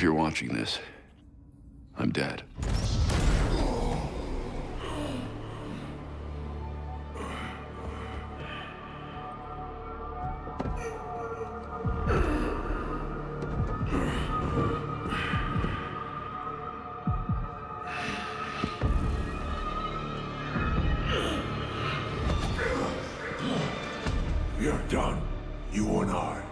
If you're watching this, I'm dead. We're done, you and I.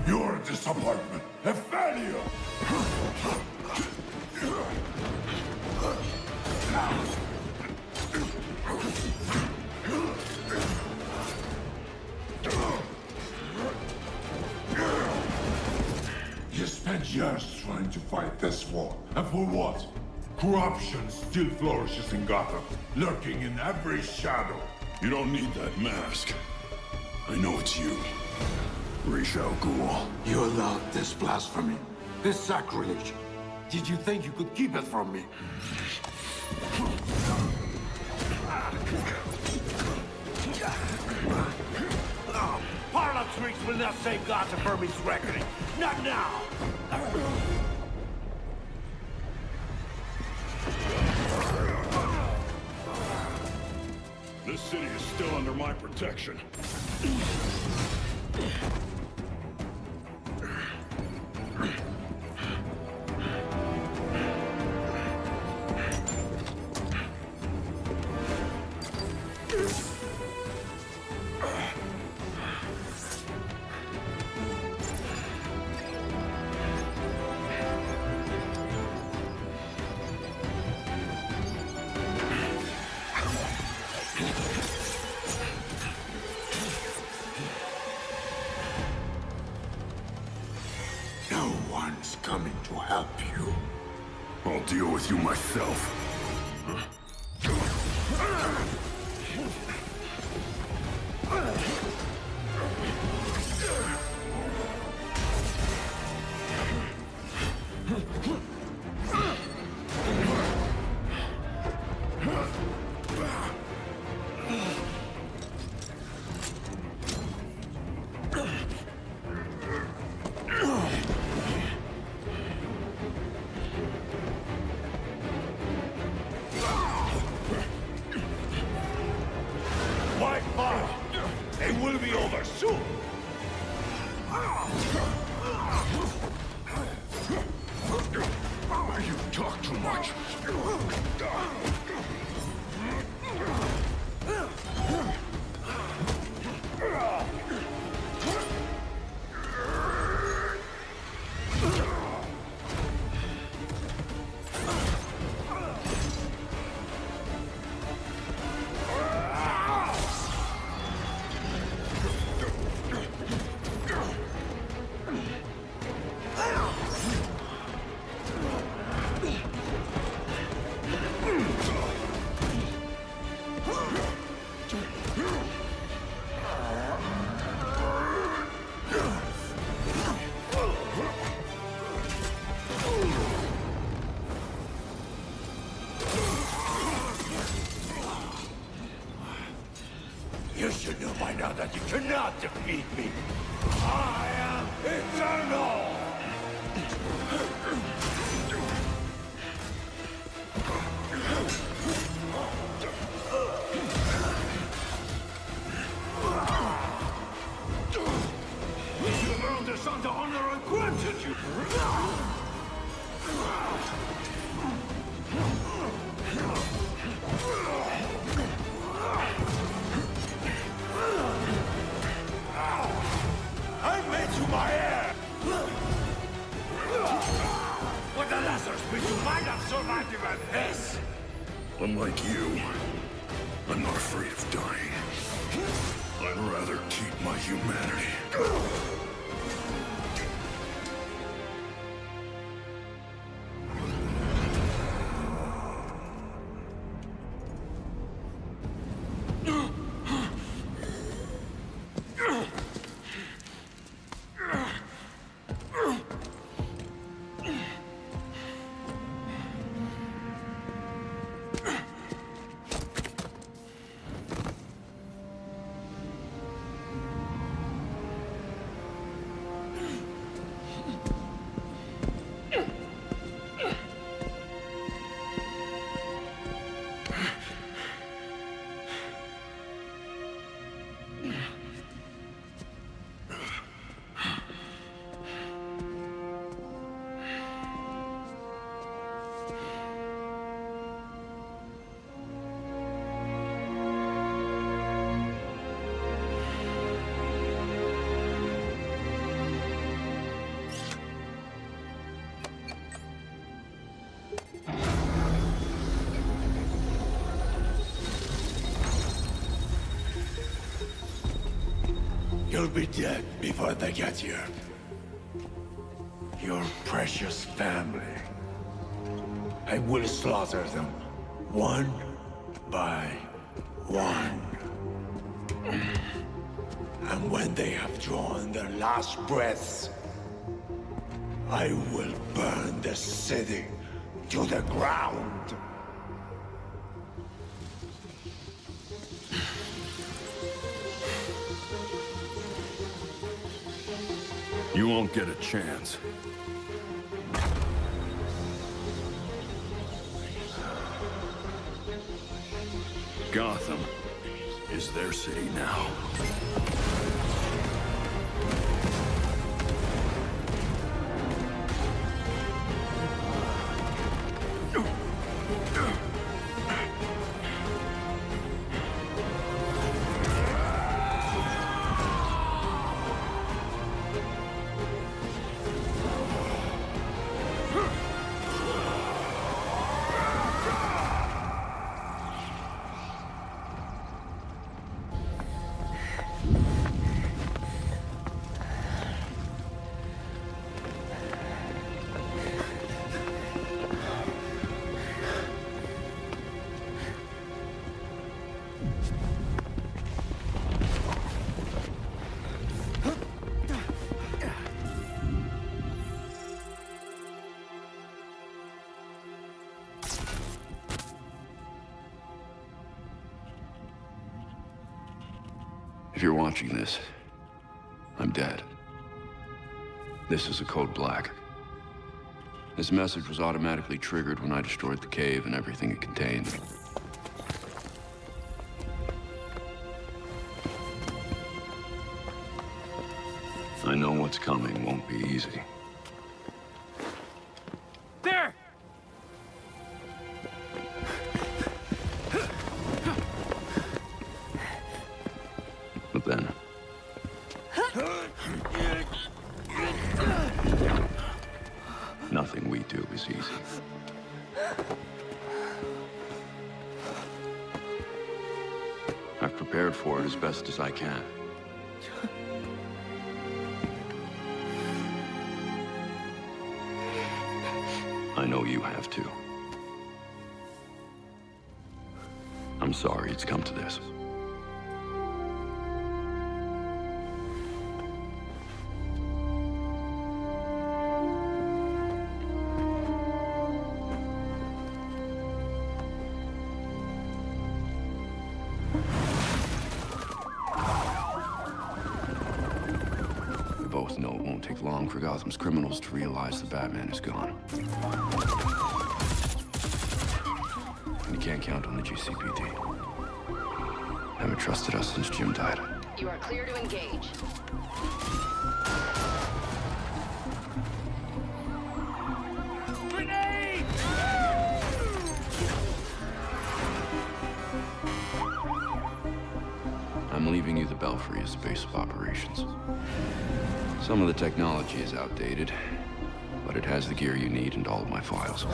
You're a disappointment, a failure! You spent years trying to fight this war, and for what? Corruption still flourishes in Gotham, lurking in every shadow. You don't need that mask. I know it's you. Ra's al Ghul. You allowed this blasphemy, this sacrilege. Did you think you could keep it from me? Parlor tricks will not save Gotham from its reckoning. Not now! This city is still under my protection. No one's coming to help you. I'll deal with you myself. Fight, fight! It will be over soon! You talk too much. You should know by now that you cannot defeat me! I am eternal! You earned this under honor I granted you! I made you my heir! What the lesser speed you might have survived even this! Unlike you, I'm not afraid of dying. I'd rather keep my humanity. You'll be dead before they get here. Your precious family. I will slaughter them, one by one. And when they have drawn their last breaths, I will burn the city to the ground. You won't get a chance. Gotham is their city now. If you're watching this, I'm dead. This is a code black. This message was automatically triggered when I destroyed the cave and everything it contained. I know what's coming won't be easy. There! But then... nothing we do is easy. I've prepared for it as best as I can. I know you have too. I'm sorry it's come to this. We both know it won't take long for Gotham's criminals to realize the Batman is gone. And you can't count on the GCPD. Haven't trusted us since Jim died. You are clear to engage. Grenade! I'm leaving you the Belfry as base of operations. Some of the technology is outdated, but it has the gear you need and all of my files.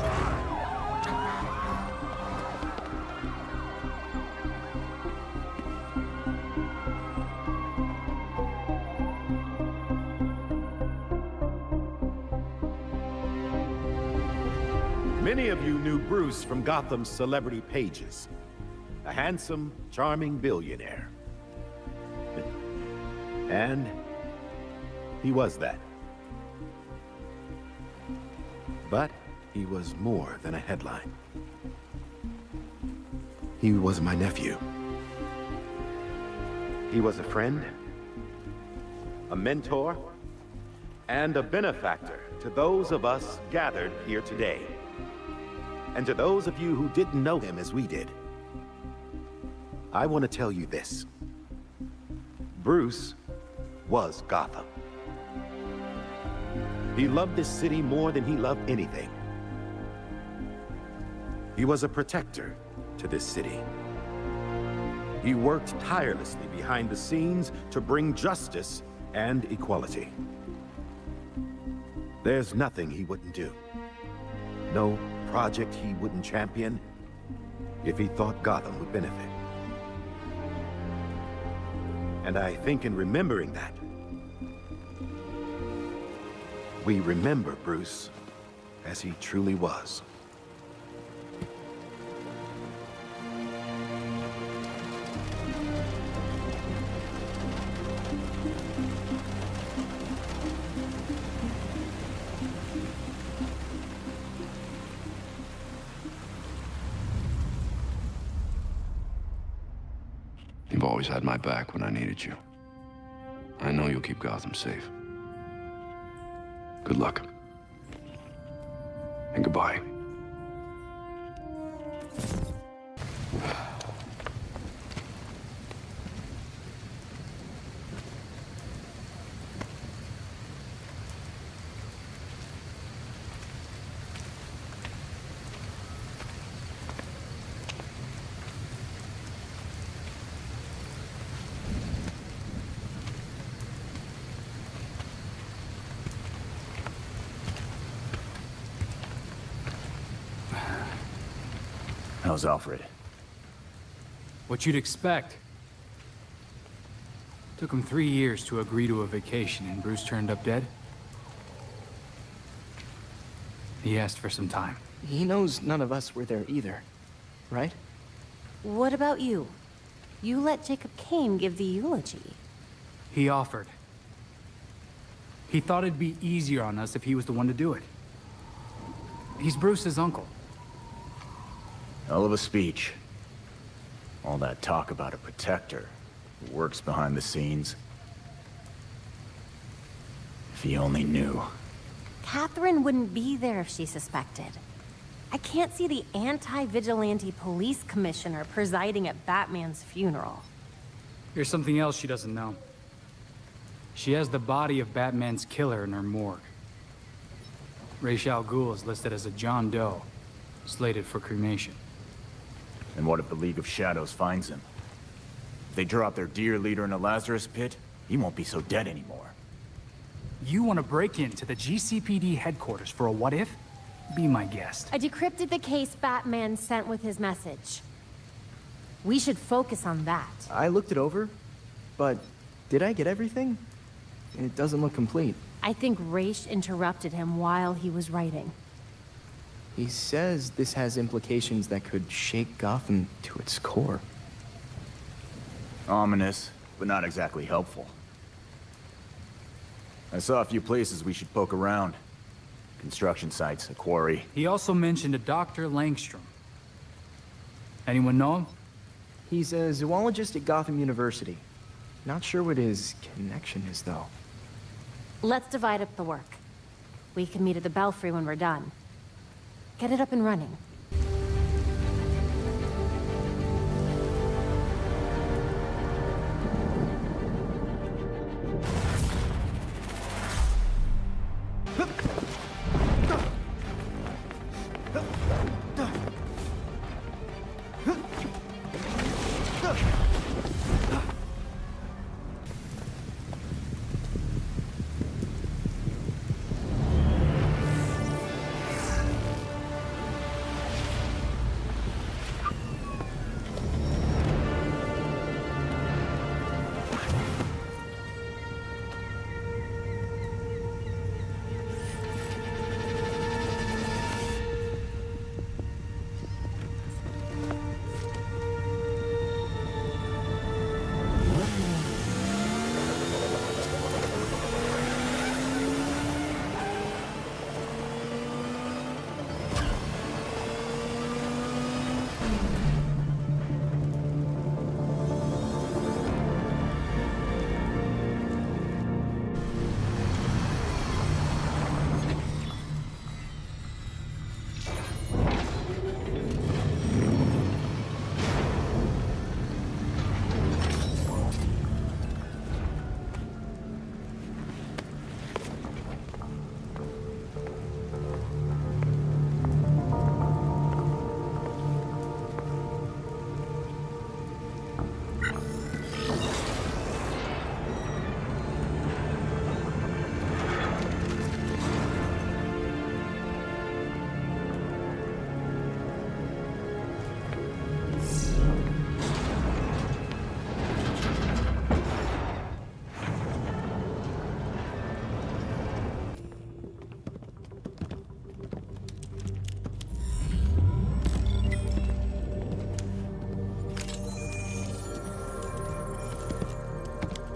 Many of you knew Bruce from Gotham's celebrity pages. A handsome, charming billionaire. And he was that. But he was more than a headline. He was my nephew. He was a friend, a mentor, and a benefactor to those of us gathered here today. And to those of you who didn't know him as we did, I want to tell you this. Bruce was Gotham. He loved this city more than he loved anything. He was a protector to this city. He worked tirelessly behind the scenes to bring justice and equality. There's nothing he wouldn't do. No project he wouldn't champion if he thought Gotham would benefit. And I think in remembering that, we remember Bruce as he truly was. You've always had my back when I needed you. I know you'll keep Gotham safe. Good luck. And goodbye. How's Alfred? What you'd expect. Took him 3 years to agree to a vacation, and Bruce turned up dead. He asked for some time. He knows none of us were there either, right? What about you? You let Jacob Kane give the eulogy. He offered. He thought it'd be easier on us if he was the one to do it. He's Bruce's uncle. Hell of a speech. All that talk about a protector who works behind the scenes. If he only knew. Catherine wouldn't be there if she suspected. I can't see the anti-vigilante police commissioner presiding at Batman's funeral. Here's something else she doesn't know. She has the body of Batman's killer in her morgue. Ra's al Ghul is listed as a John Doe, slated for cremation. And what if the League of Shadows finds him? If they drop their dear leader in a Lazarus pit, he won't be so dead anymore. You want to break into the GCPD headquarters for a what-if? Be my guest. I decrypted the case Batman sent with his message. We should focus on that. I looked it over, but did I get everything? It doesn't look complete. I think Ra's interrupted him while he was writing. He says this has implications that could shake Gotham to its core. Ominous, but not exactly helpful. I saw a few places we should poke around. Construction sites, a quarry. He also mentioned a Dr. Langstrom. Anyone know him? He's a zoologist at Gotham University. Not sure what his connection is, though. Let's divide up the work. We can meet at the Belfry when we're done. Get it up and running.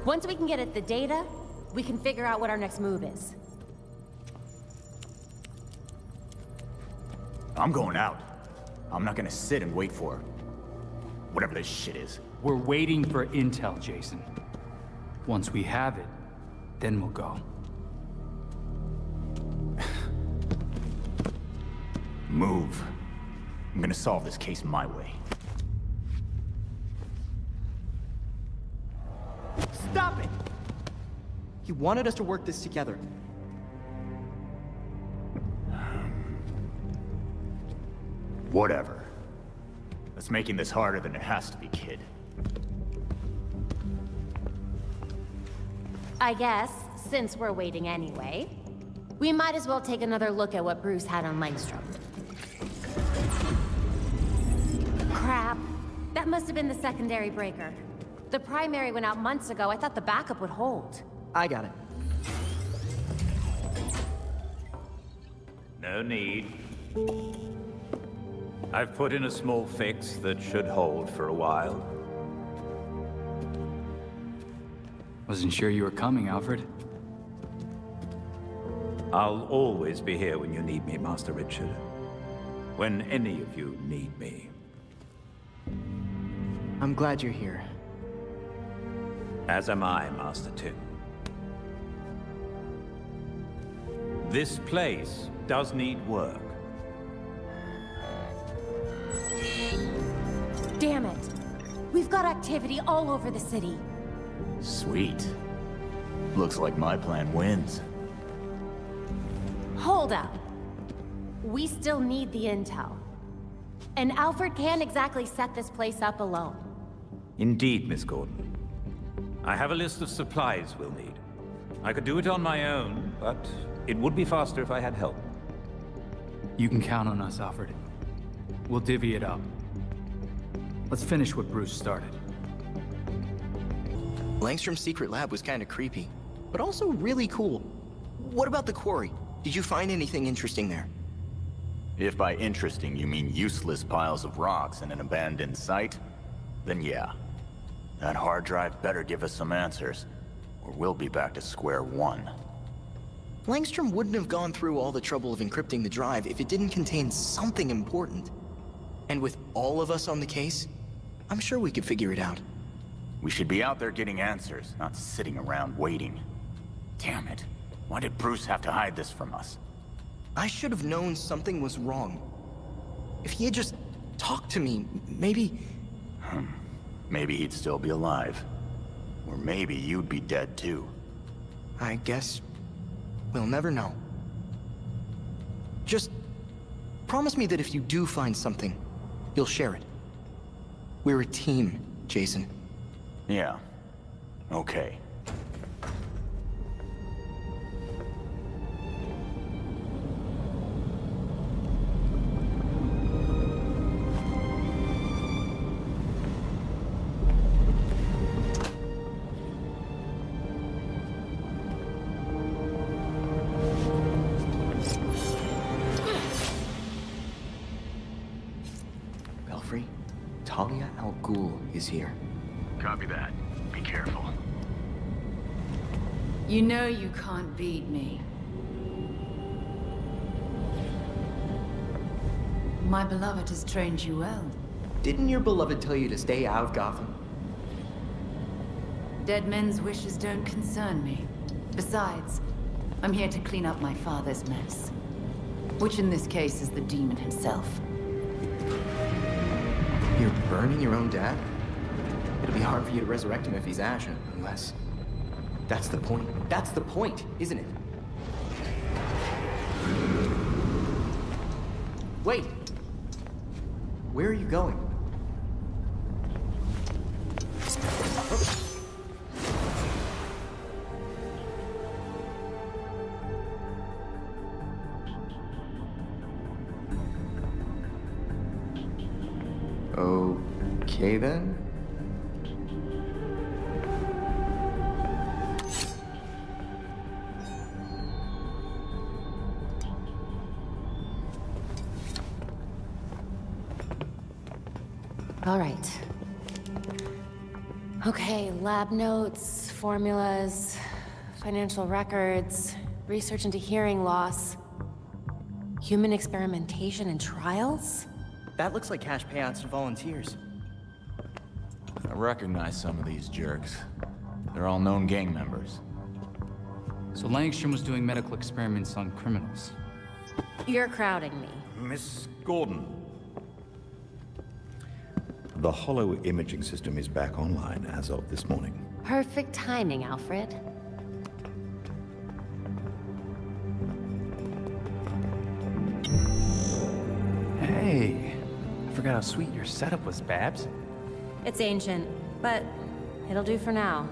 Once we can get at the data, we can figure out what our next move is. I'm going out. I'm not gonna sit and wait for whatever this shit is. We're waiting for intel, Jason. Once we have it, then we'll go. Move. I'm gonna solve this case my way. Stop it! He wanted us to work this together. Whatever. That's making this harder than it has to be, kid. I guess, since we're waiting anyway, we might as well take another look at what Bruce had on Langstrom. Crap. That must have been the secondary breaker. The primary went out months ago. I thought the backup would hold. I got it. No need. I've put in a small fix that should hold for a while. Wasn't sure you were coming, Alfred. I'll always be here when you need me, Master Richard. When any of you need me. I'm glad you're here. As am I, Master Tim. This place does need work. Damn it. We've got activity all over the city. Sweet. Looks like my plan wins. Hold up. We still need the intel. And Alfred can't exactly set this place up alone. Indeed, Miss Gordon. I have a list of supplies we'll need. I could do it on my own, but it would be faster if I had help. You can count on us, Alfred. We'll divvy it up. Let's finish what Bruce started. Langstrom's secret lab was kind of creepy, but also really cool. What about the quarry? Did you find anything interesting there? If by interesting you mean useless piles of rocks in an abandoned site, then yeah. That hard drive better give us some answers, or we'll be back to square one. Langstrom wouldn't have gone through all the trouble of encrypting the drive if it didn't contain something important. And with all of us on the case, I'm sure we could figure it out. We should be out there getting answers, not sitting around waiting. Damn it. Why did Bruce have to hide this from us? I should have known something was wrong. If he had just talked to me, maybe... Maybe he'd still be alive. Or maybe you'd be dead too. I guess we'll never know. Just promise me that if you do find something, you'll share it. We're a team, Jason. Yeah. Okay. Talia Al Ghul is here. Copy that. Be careful. You know you can't beat me. My beloved has trained you well. Didn't your beloved tell you to stay out of Gotham? Dead men's wishes don't concern me. Besides, I'm here to clean up my father's mess. Which in this case is the demon himself. You're burning your own dad? It'll be hard for you to resurrect him if he's Ashen, unless... That's the point. That's the point, isn't it? Wait! Where are you going? Okay then. All right. Okay, lab notes, formulas, financial records, research into hearing loss, human experimentation and trials? That looks like cash payouts to volunteers. I recognize some of these jerks. They're all known gang members. So Langstrom was doing medical experiments on criminals. You're crowding me. Miss Gordon. The hollow imaging system is back online as of this morning. Perfect timing, Alfred. Hey, I forgot how sweet your setup was, Babs. It's ancient, but it'll do for now.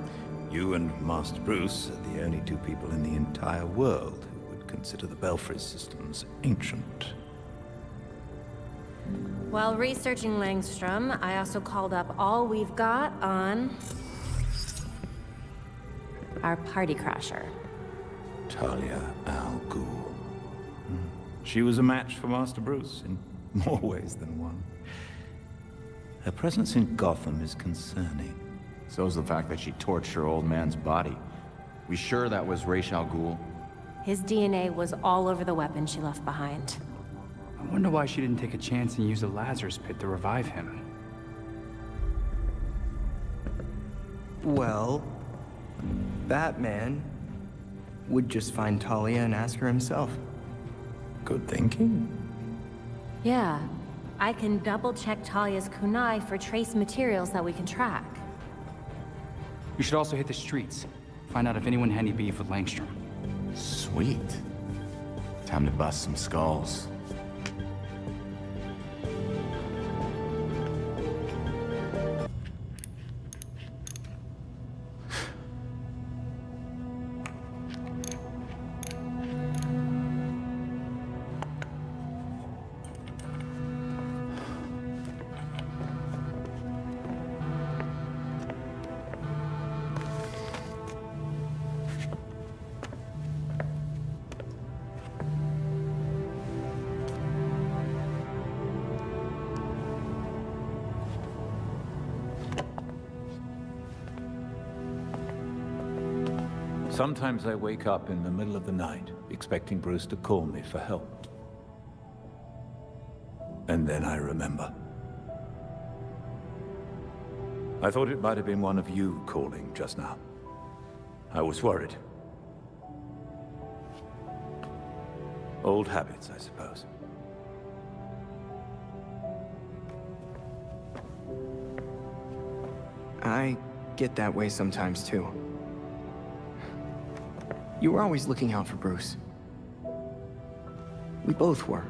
You and Master Bruce are the only two people in the entire world who would consider the Belfry systems ancient. While researching Langstrom, I also called up all we've got on our party crasher. Talia al Ghul. She was a match for Master Bruce in More ways than one. Her presence in Gotham is concerning. So's the fact that she torched her old man's body. We sure that was Ra's al Ghul? His DNA was all over the weapon she left behind. I wonder why she didn't take a chance and use the Lazarus pit to revive him. Well, Batman would just find Talia and ask her himself. Good thinking. Yeah, I can double-check Talia's kunai for trace materials that we can track. We should also hit the streets. Find out if anyone had any beef with Langstrom. Sweet. Time to bust some skulls. Sometimes I wake up in the middle of the night, expecting Bruce to call me for help. And then I remember. I thought it might have been one of you calling just now. I was worried. Old habits, I suppose. I get that way sometimes, too. You were always looking out for Bruce. We both were.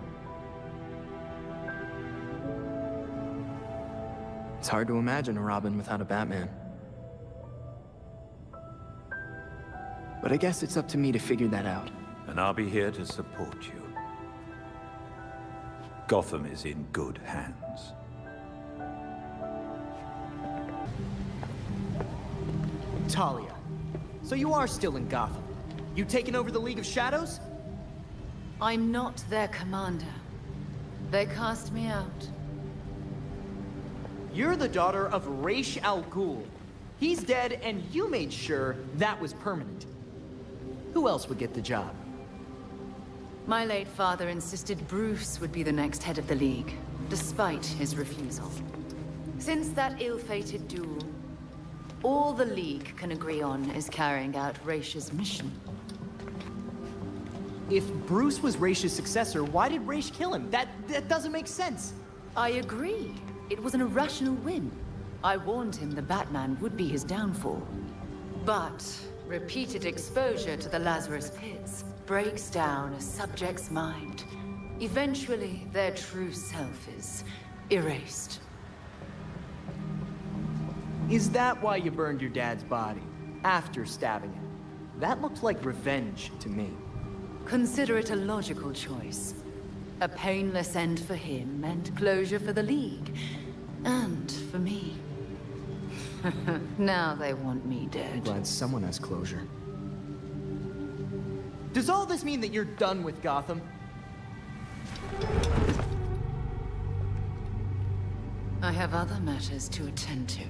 It's hard to imagine a Robin without a Batman. But I guess it's up to me to figure that out. And I'll be here to support you. Gotham is in good hands. Talia, so you are still in Gotham? You taken over the League of Shadows? I'm not their commander. They cast me out. You're the daughter of Ra's al Ghul. He's dead, and you made sure that was permanent. Who else would get the job? My late father insisted Bruce would be the next head of the League, despite his refusal. Since that ill-fated duel, all the League can agree on is carrying out Ra's mission. If Bruce was Ra's successor, why did Ra's kill him? That doesn't make sense. I agree. It was an irrational whim. I warned him the Batman would be his downfall. But repeated exposure to the Lazarus pits breaks down a subject's mind. Eventually, their true self is erased. Is that why you burned your dad's body? After stabbing him? That looks like revenge to me. Consider it a logical choice. A painless end for him and closure for the League. And for me. Now they want me dead. Glad someone has closure. Does all this mean that you're done with Gotham? I have other matters to attend to.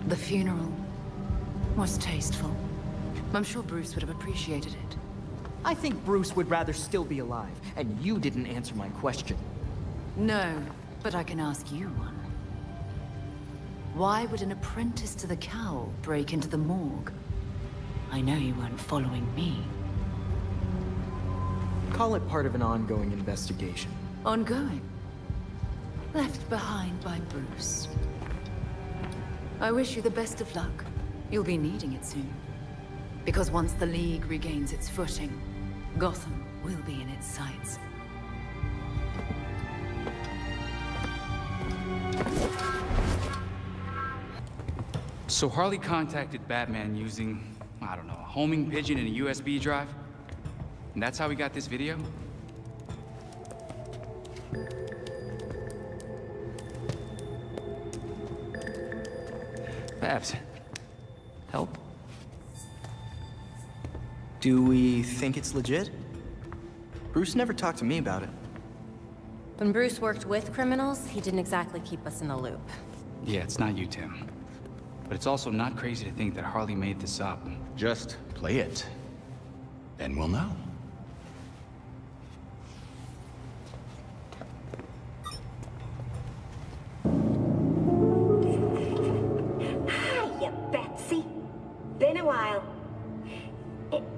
The funeral was tasteful. I'm sure Bruce would have appreciated it. I think Bruce would rather still be alive, and you didn't answer my question. No, but I can ask you one. Why would an apprentice to the cowl break into the morgue? I know you weren't following me. Call it part of an ongoing investigation. Ongoing? Left behind by Bruce. I wish you the best of luck. You'll be needing it soon. Because once the League regains its footing, Gotham will be in its sights. So Harley contacted Batman using, I don't know, a homing pigeon and a USB drive? And that's how we got this video? Babs, help? Do we think it's legit? Bruce never talked to me about it. When Bruce worked with criminals, he didn't exactly keep us in the loop. Yeah, it's not you, Tim. But it's also not crazy to think that Harley made this up. Just play it. Then we'll know. Hiya, Betsy. Been a while.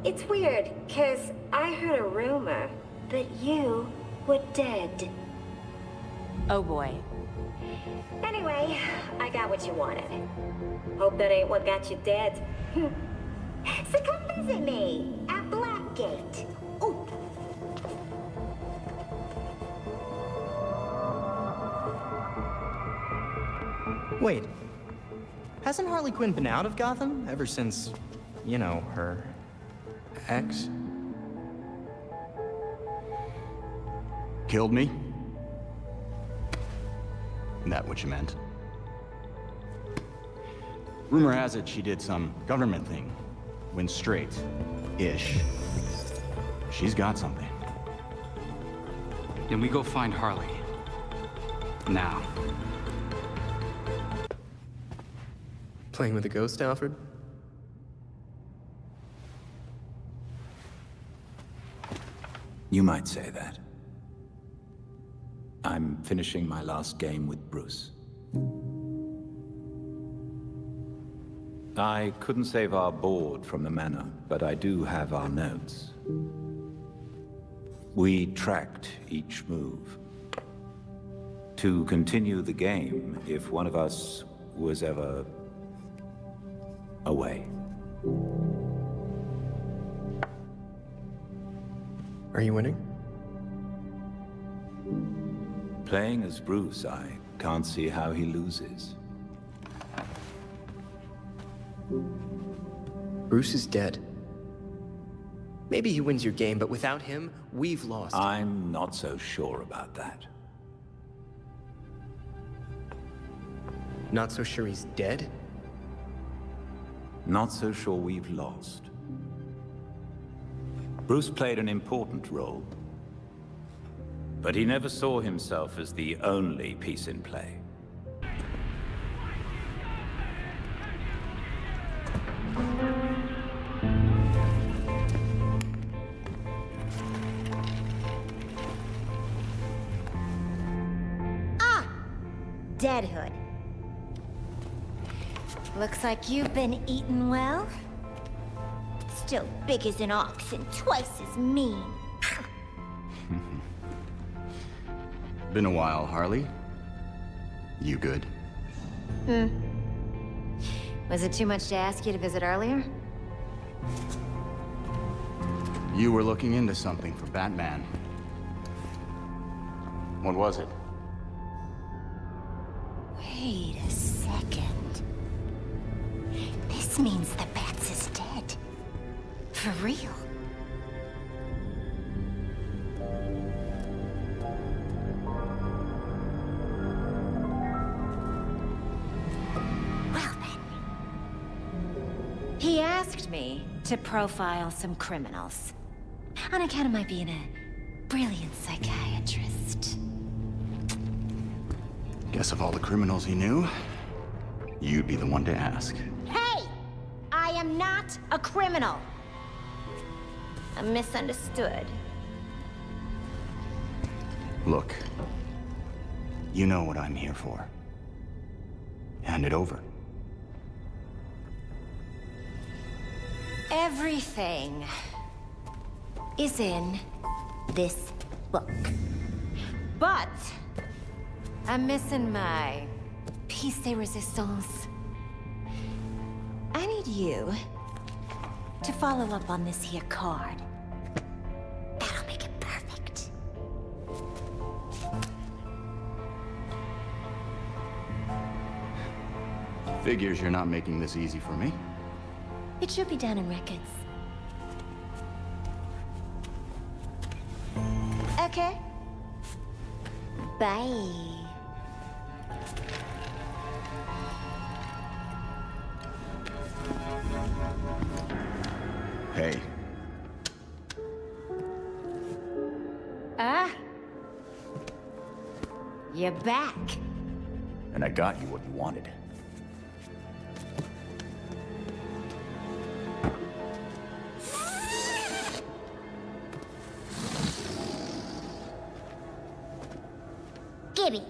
It's weird, 'cause I heard a rumor that you were dead. Oh boy. Anyway, I got what you wanted. Hope that ain't what got you dead. So come visit me at Blackgate. Ooh. Wait. Hasn't Harley Quinn been out of Gotham ever since, you know, her ex? Killed me? Isn't that what you meant? Rumor has it she did some government thing. Went straight-ish. She's got something. Then we go find Harley. Now. Playing with a ghost, Alfred? You might say that. I'm finishing my last game with Bruce. I couldn't save our board from the manor, but I do have our notes. We tracked each move. To continue the game if one of us was ever away. Are you winning? Playing as Bruce, I can't see how he loses. Bruce is dead. Maybe he wins your game, but without him, we've lost. I'm not so sure about that. Not so sure he's dead? Not so sure we've lost. Bruce played an important role, but he never saw himself as the only piece in play. Deadhood. Looks like you've been eating well. Still big as an ox and twice as mean. Been a while, Harley. You good? Was it too much to ask you to visit earlier? You were looking into something for Batman. What was it? Wait a second. This means the Bats is dead. For real. Well then. He asked me to profile some criminals. On account of my being a brilliant psychiatrist. Guess of all the criminals he knew, you'd be the one to ask. Hey! I am not a criminal. I'm misunderstood. Look, you know what I'm here for. Hand it over. Everything is in this book. But I'm missing my piece de resistance. I need you to follow up on this here card. That'll make it perfect. Figures you're not making this easy for me. It should be down in records. Okay. Bye. Hey. You're back. And I got you what you wanted. Gibby.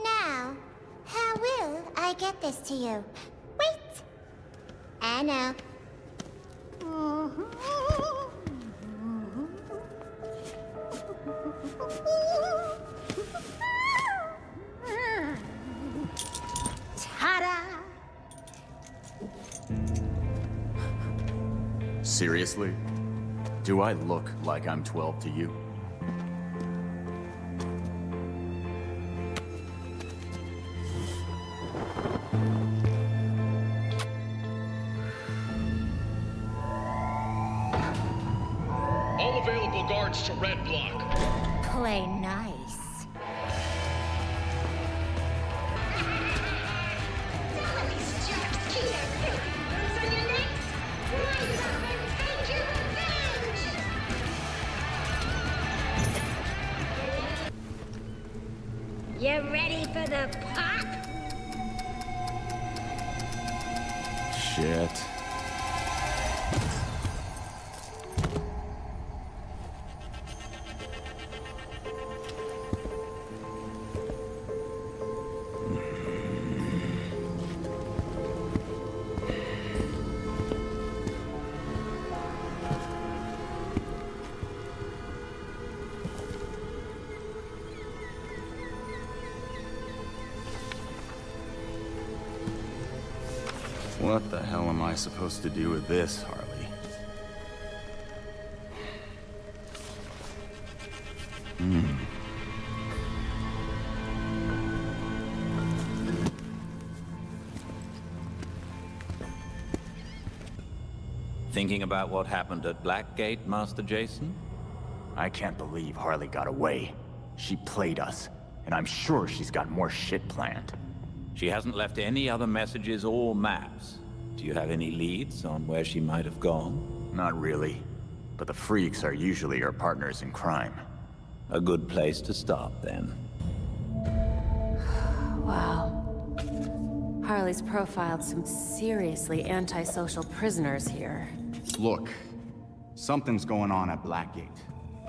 Now, how will I get this to you? Wait! I know. Ta-da! Seriously? Do I look like I'm 12 to you? All available guards to Red Block. Play nice. You ready for the pop? Shit. What the hell am I supposed to do with this, Harley? Thinking about what happened at Blackgate, Master Jason? I can't believe Harley got away. She played us, and I'm sure she's got more shit planned. She hasn't left any other messages or maps. Do you have any leads on where she might have gone? Not really. But the freaks are usually her partners in crime. A good place to start, then. Wow. Harley's profiled some seriously antisocial prisoners here. Look, something's going on at Blackgate.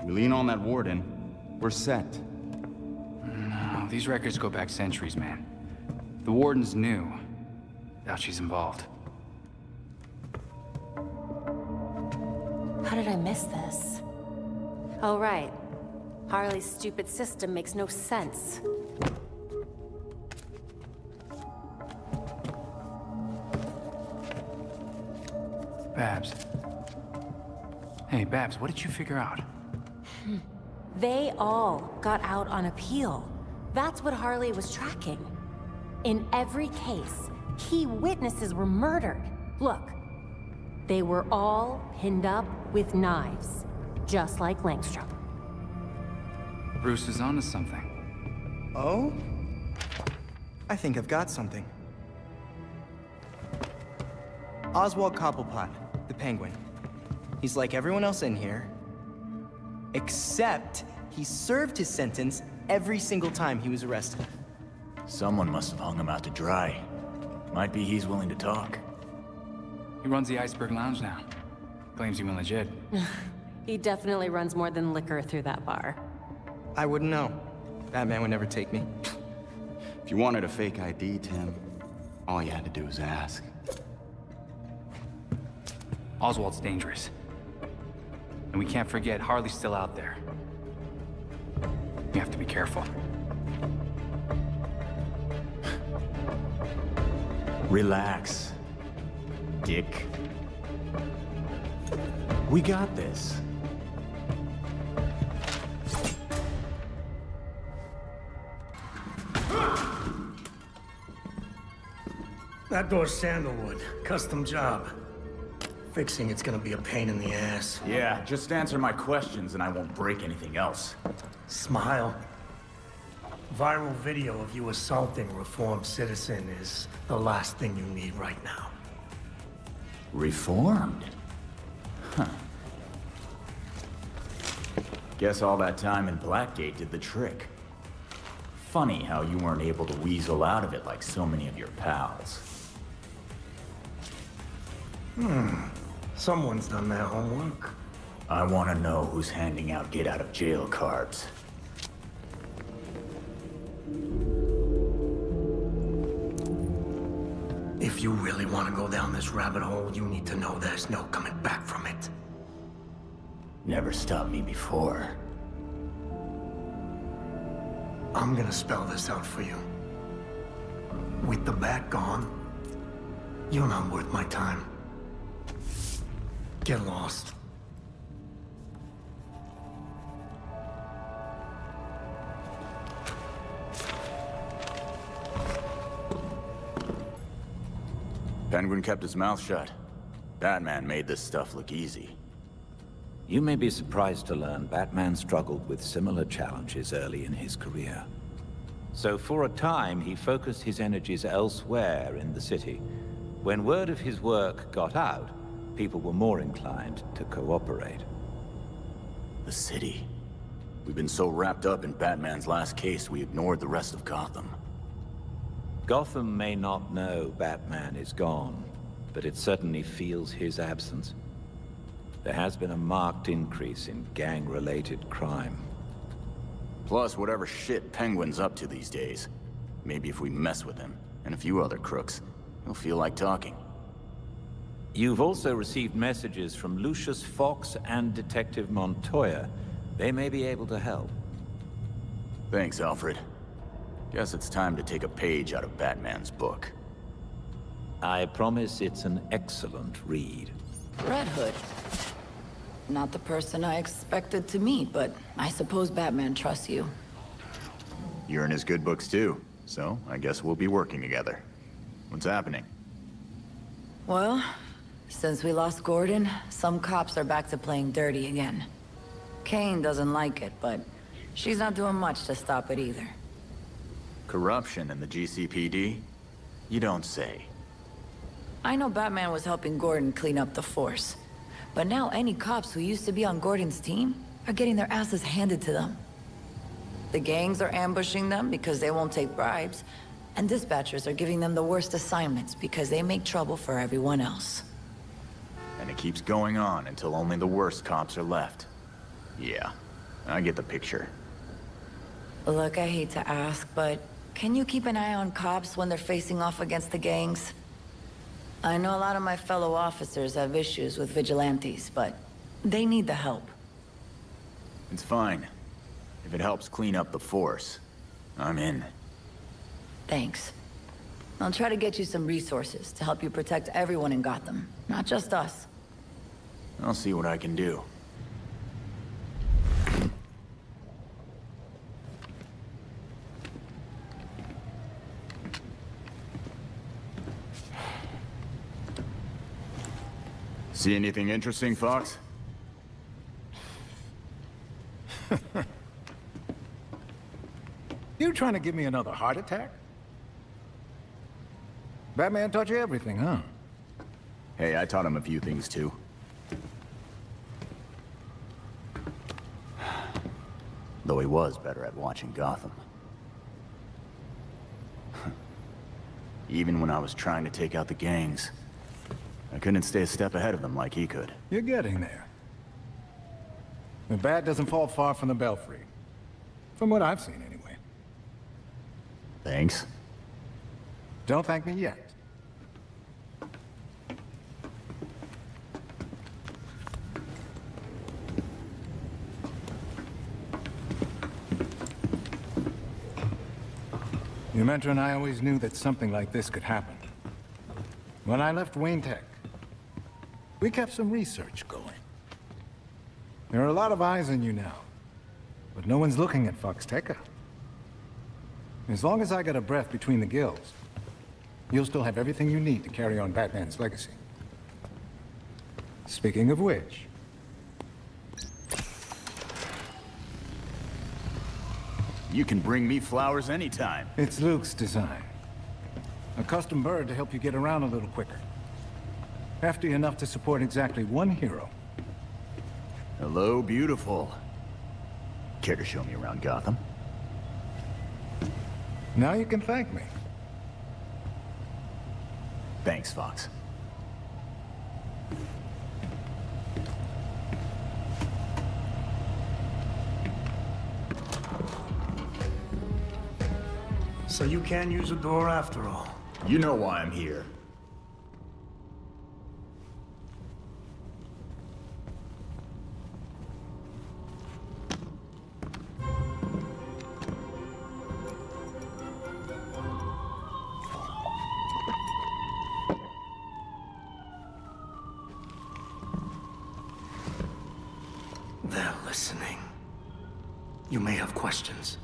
We lean on that warden, we're set. No, these records go back centuries, man. The warden's new. Doubt she's involved. How did I miss this? Oh, right. Harley's stupid system makes no sense. Babs. Hey, Babs, what did you figure out? They all got out on appeal. That's what Harley was tracking. In every case, key witnesses were murdered. Look, they were all pinned up with knives, just like Langstrom. Bruce is onto something. Oh? I think I've got something. Oswald Cobblepot, the Penguin. He's like everyone else in here, except he served his sentence every single time he was arrested. Someone must have hung him out to dry. Might be he's willing to talk. He runs the Iceberg Lounge now. Claims he went legit. He definitely runs more than liquor through that bar. I wouldn't know. Batman would never take me. If you wanted a fake ID, Tim, all you had to do was ask. Oswald's dangerous. And we can't forget Harley's still out there. You have to be careful. Relax, Dick. We got this. That door's sandalwood. Custom job. Fixing it's gonna be a pain in the ass. Yeah, just answer my questions and I won't break anything else. Smile. Viral video of you assaulting a reformed citizen is the last thing you need right now. Reformed? Huh. Guess all that time in Blackgate did the trick. Funny how you weren't able to weasel out of it like so many of your pals. Someone's done their homework. I want to know who's handing out get-out-of-jail cards. If you really want to go down this rabbit hole, you need to know there's no coming back from it. Never stopped me before. I'm gonna spell this out for you. With the bat gone, you're not worth my time. Get lost. Penguin kept his mouth shut. Batman made this stuff look easy. You may be surprised to learn Batman struggled with similar challenges early in his career. So for a time, he focused his energies elsewhere in the city. When word of his work got out, people were more inclined to cooperate. The city. We've been so wrapped up in Batman's last case, we ignored the rest of Gotham. Gotham may not know Batman is gone, but it certainly feels his absence. There has been a marked increase in gang-related crime. Plus, whatever shit Penguin's up to these days. Maybe if we mess with him, and a few other crooks, he'll feel like talking. You've also received messages from Lucius Fox and Detective Montoya. They may be able to help. Thanks, Alfred. Guess it's time to take a page out of Batman's book. I promise it's an excellent read. Red Hood. Not the person I expected to meet, but I suppose Batman trusts you. You're in his good books too, so I guess we'll be working together. What's happening? Well, since we lost Gordon, some cops are back to playing dirty again. Kane doesn't like it, but she's not doing much to stop it either. Corruption in the GCPD? You don't say. I know Batman was helping Gordon clean up the force, but now any cops who used to be on Gordon's team are getting their asses handed to them. The gangs are ambushing them because they won't take bribes, and dispatchers are giving them the worst assignments because they make trouble for everyone else. And it keeps going on until only the worst cops are left. Yeah, I get the picture. Look, I hate to ask, but can you keep an eye on cops when they're facing off against the gangs? I know a lot of my fellow officers have issues with vigilantes, but they need the help. It's fine. If it helps clean up the force, I'm in. Thanks. I'll try to get you some resources to help you protect everyone in Gotham, not just us. I'll see what I can do. See anything interesting, Fox? You trying to give me another heart attack? Batman taught you everything, huh? Hey, I taught him a few things too. Though he was better at watching Gotham. Even when I was trying to take out the gangs, I couldn't stay a step ahead of them like he could. You're getting there. The bat doesn't fall far from the belfry. From what I've seen, anyway. Thanks. Don't thank me yet. Your mentor and I always knew that something like this could happen. When I left Wayne Tech, we kept some research going. There are a lot of eyes on you now, but no one's looking at Foxteca. As long as I got a breath between the gills, you'll still have everything you need to carry on Batman's legacy. Speaking of which... You can bring me flowers anytime. It's Luke's design. A custom bird to help you get around a little quicker. Hefty enough to support exactly one hero. Hello, beautiful. Care to show me around Gotham? Now you can thank me. Thanks, Fox. So you can't use a door after all. You know why I'm here. They're listening. You may have questions,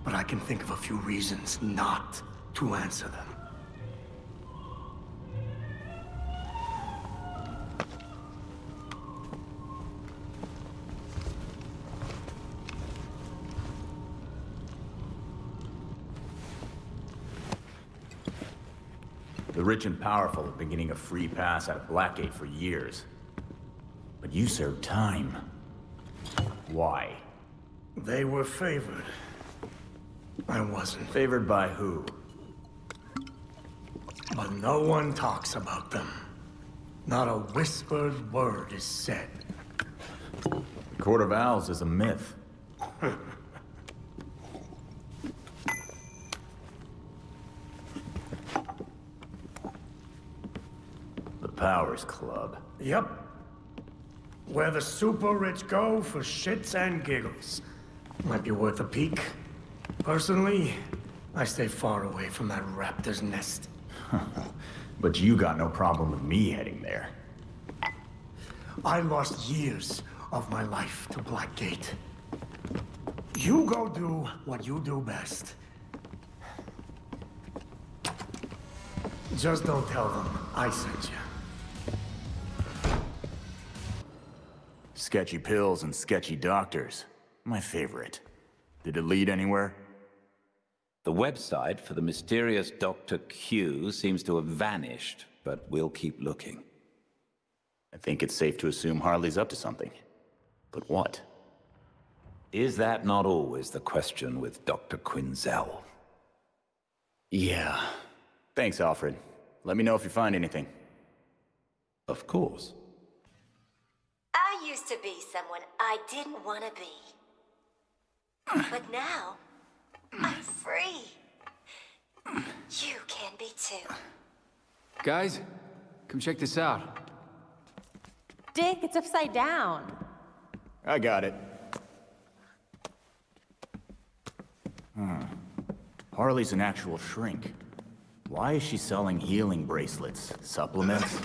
but I can think of a few reasons not to answer them. The rich and powerful have been getting a free pass out of Blackgate for years. But you served time. Why? They were favored. I wasn't. Favored by who? But no one talks about them. Not a whispered word is said. The Court of Owls is a myth. The Powers Club. Yep. Where the super rich go for shits and giggles. Might be worth a peek. Personally, I stay far away from that raptor's nest. But you got no problem with me heading there. I lost years of my life to Blackgate. You go do what you do best. Just don't tell them I sent you. Sketchy pills and sketchy doctors. My favorite. Did it lead anywhere? The website for the mysterious Dr. Q seems to have vanished, but we'll keep looking. I think it's safe to assume Harley's up to something. But what? Is that not always the question with Dr. Quinzel? Yeah. Thanks, Alfred. Let me know if you find anything. Of course. I used to be someone I didn't want to be. But now, I'm free. You can be too. Guys, come check this out. Dick, it's upside down. I got it. Harley's an actual shrink. Why is she selling healing bracelets? Supplements?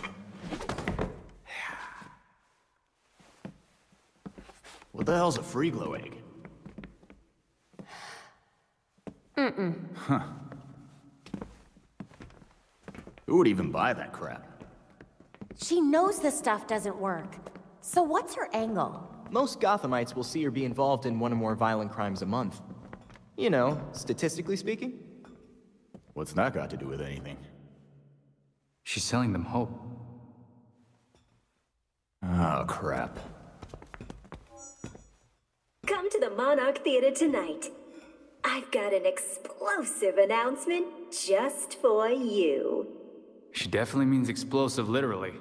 What the hell's a free glow egg? Huh. Who would even buy that crap? She knows this stuff doesn't work. So what's her angle? Most Gothamites will see her be involved in one or more violent crimes a month. You know, statistically speaking. What's that got to do with anything? She's selling them hope. Oh, crap. Come Come to the Monarch Theater tonight. I've got an explosive announcement just for you. She definitely means explosive, literally.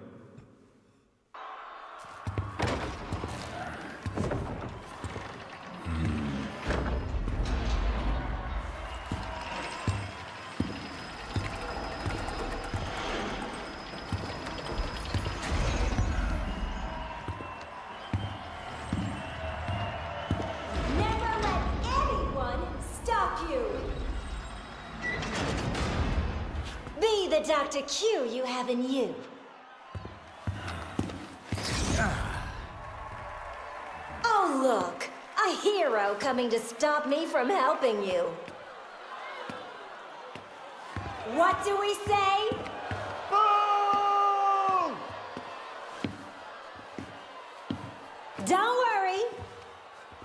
Be the Dr. Q you have in you. Oh, look! A hero coming to stop me from helping you. What do we say? Boom! Don't worry.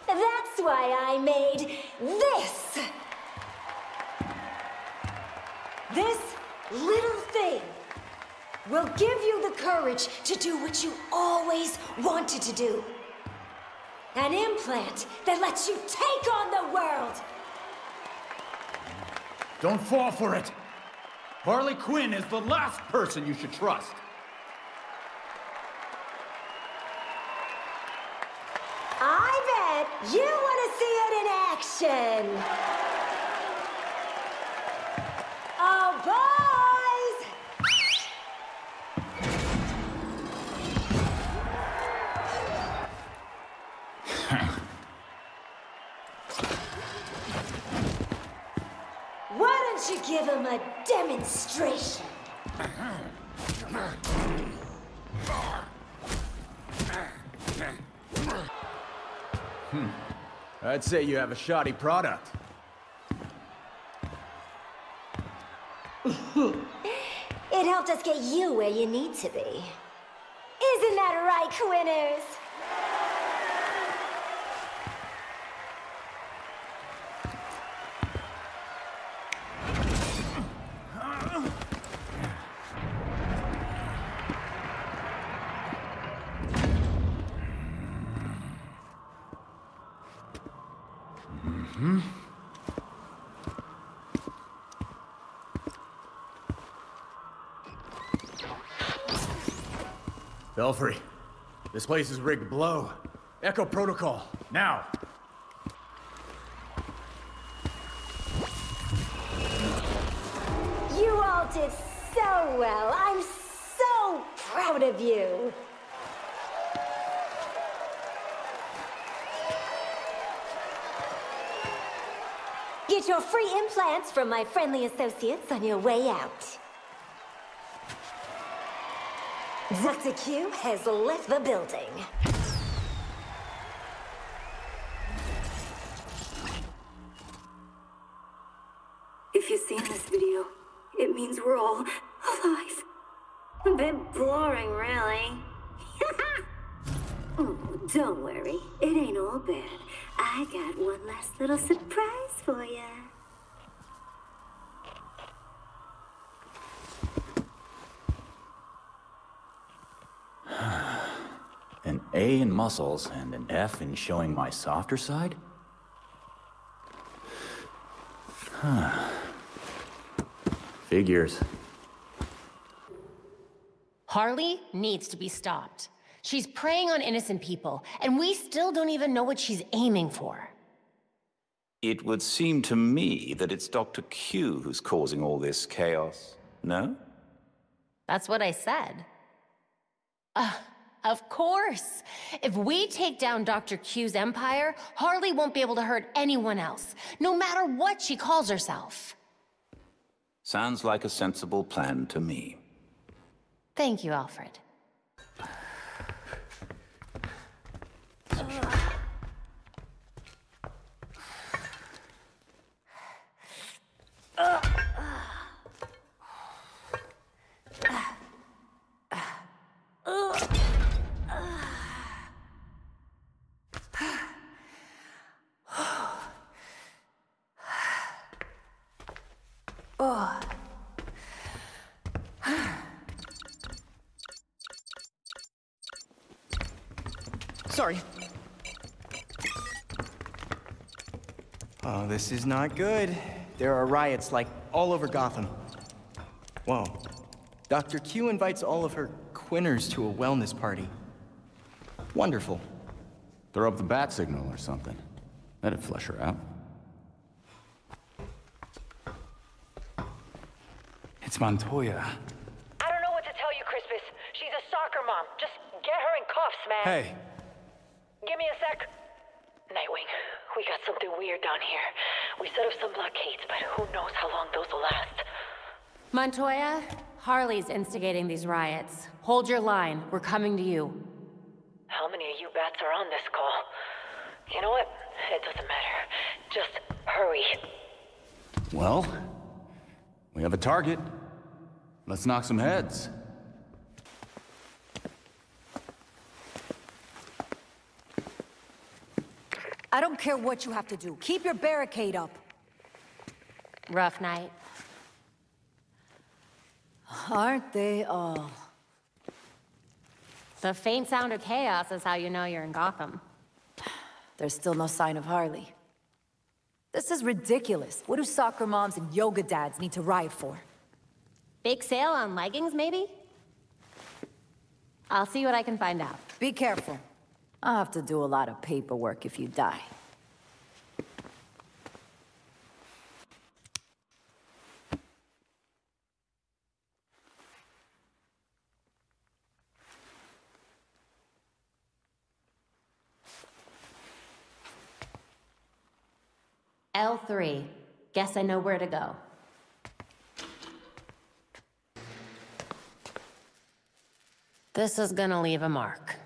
That's why I made this. This little thing will give you the courage to do what you always wanted to do. An implant that lets you take on the world. Don't fall for it. Harley Quinn is the last person you should trust. I bet you want to see it in action. Oh, boys! Why don't you give him a demonstration? I'd say you have a shoddy product. It helped us get you where you need to be. Isn't that right, Quinners? Belfry, this place is rigged to blow. Echo protocol, now! You all did so well. I'm so proud of you. Get your free implants from my friendly associates on your way out. Dr. Q has left the building. If you've seen this video, it means we're all alive. A bit boring, really. Oh, don't worry. It ain't all bad. I got one last little surprise for ya. An A in muscles and an F in showing my softer side? Figures. Harley needs to be stopped. She's preying on innocent people, and we still don't even know what she's aiming for. It would seem to me that it's Dr. Q who's causing all this chaos, no? That's what I said. Of course. If we take down Dr. Q's empire, Harley won't be able to hurt anyone else, no matter what she calls herself. Sounds like a sensible plan to me. Thank you, Alfred. Sorry. Oh, this is not good. There are riots, like, all over Gotham. Whoa. Dr. Q invites all of her quinners to a wellness party. Wonderful. Throw up the bat signal or something. That'd flush her out. It's Montoya. I don't know what to tell you, Crispus. She's a soccer mom. Just get her in cuffs, man. Hey. Give me a sec. Nightwing, we got something weird down here. We set up some blockades, but who knows how long those will last. Montoya, Harley's instigating these riots. Hold your line. We're coming to you. How many of you bats are on this call? You know what? It doesn't matter. Just hurry. Well, we have a target. Let's knock some heads. I don't care what you have to do. Keep your barricade up. Rough night. Aren't they all? The faint sound of chaos is how you know you're in Gotham. There's still no sign of Harley. This is ridiculous. What do soccer moms and yoga dads need to riot for? Big sale on leggings, maybe? I'll see what I can find out. Be careful. I'll have to do a lot of paperwork if you die. L3. Guess I know where to go. This is gonna leave a mark.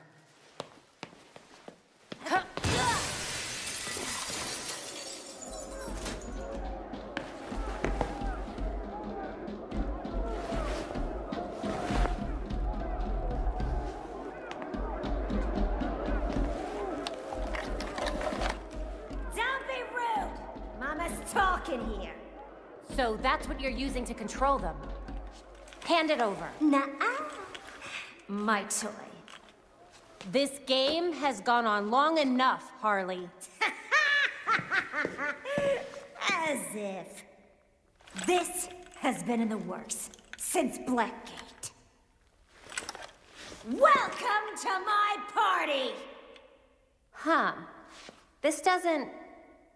Here. So that's what you're using to control them. Hand it over. Nuh-uh. My toy. This game has gone on long enough, Harley. As if. This has been in the works since Blackgate. Welcome to my party! Huh. This doesn't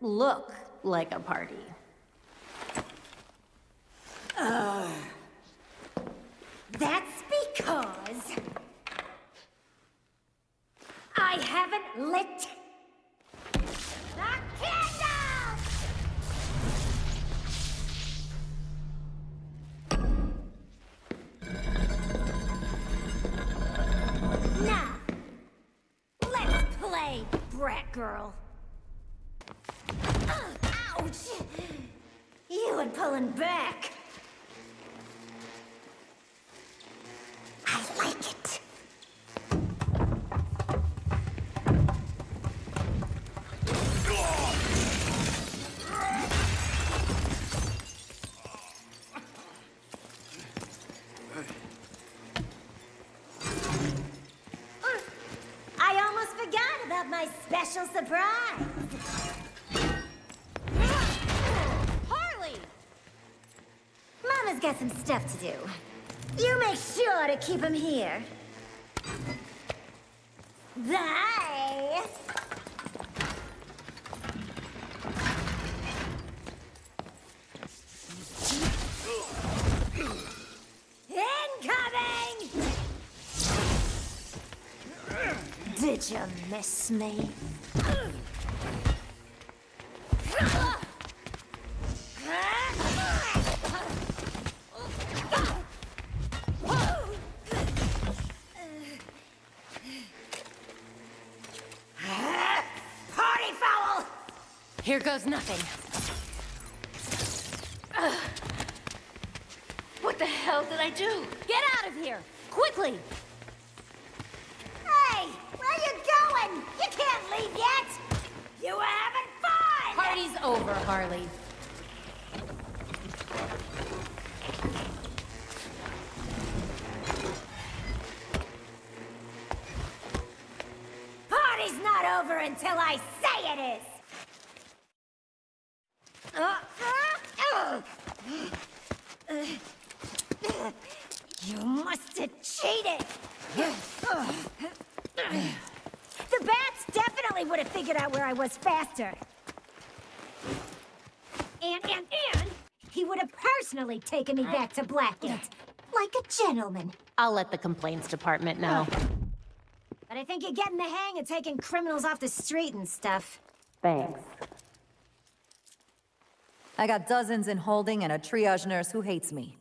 look like a party. That's because I haven't lit the candles! Now, let's play, brat girl. Ouch! You and pulling back. I like it. I almost forgot about my special surprise. Harley! Mama's got some stuff to do. You make sure to keep him here. Bye! Incoming! Did you miss me? Party foul! Here goes nothing. What the hell did I do? Get out of here! Quickly! Hey! Where you going? You can't leave yet! You were having fun! Party's over, Harley. Party's not over until I say it is! You must have cheated! The bats definitely would have figured out where I was faster. And he would have personally taken me back to Blackgate. Like a gentleman. I'll let the complaints department know. But I think you're getting the hang of taking criminals off the street and stuff. Thanks. I got dozens in holding and a triage nurse who hates me.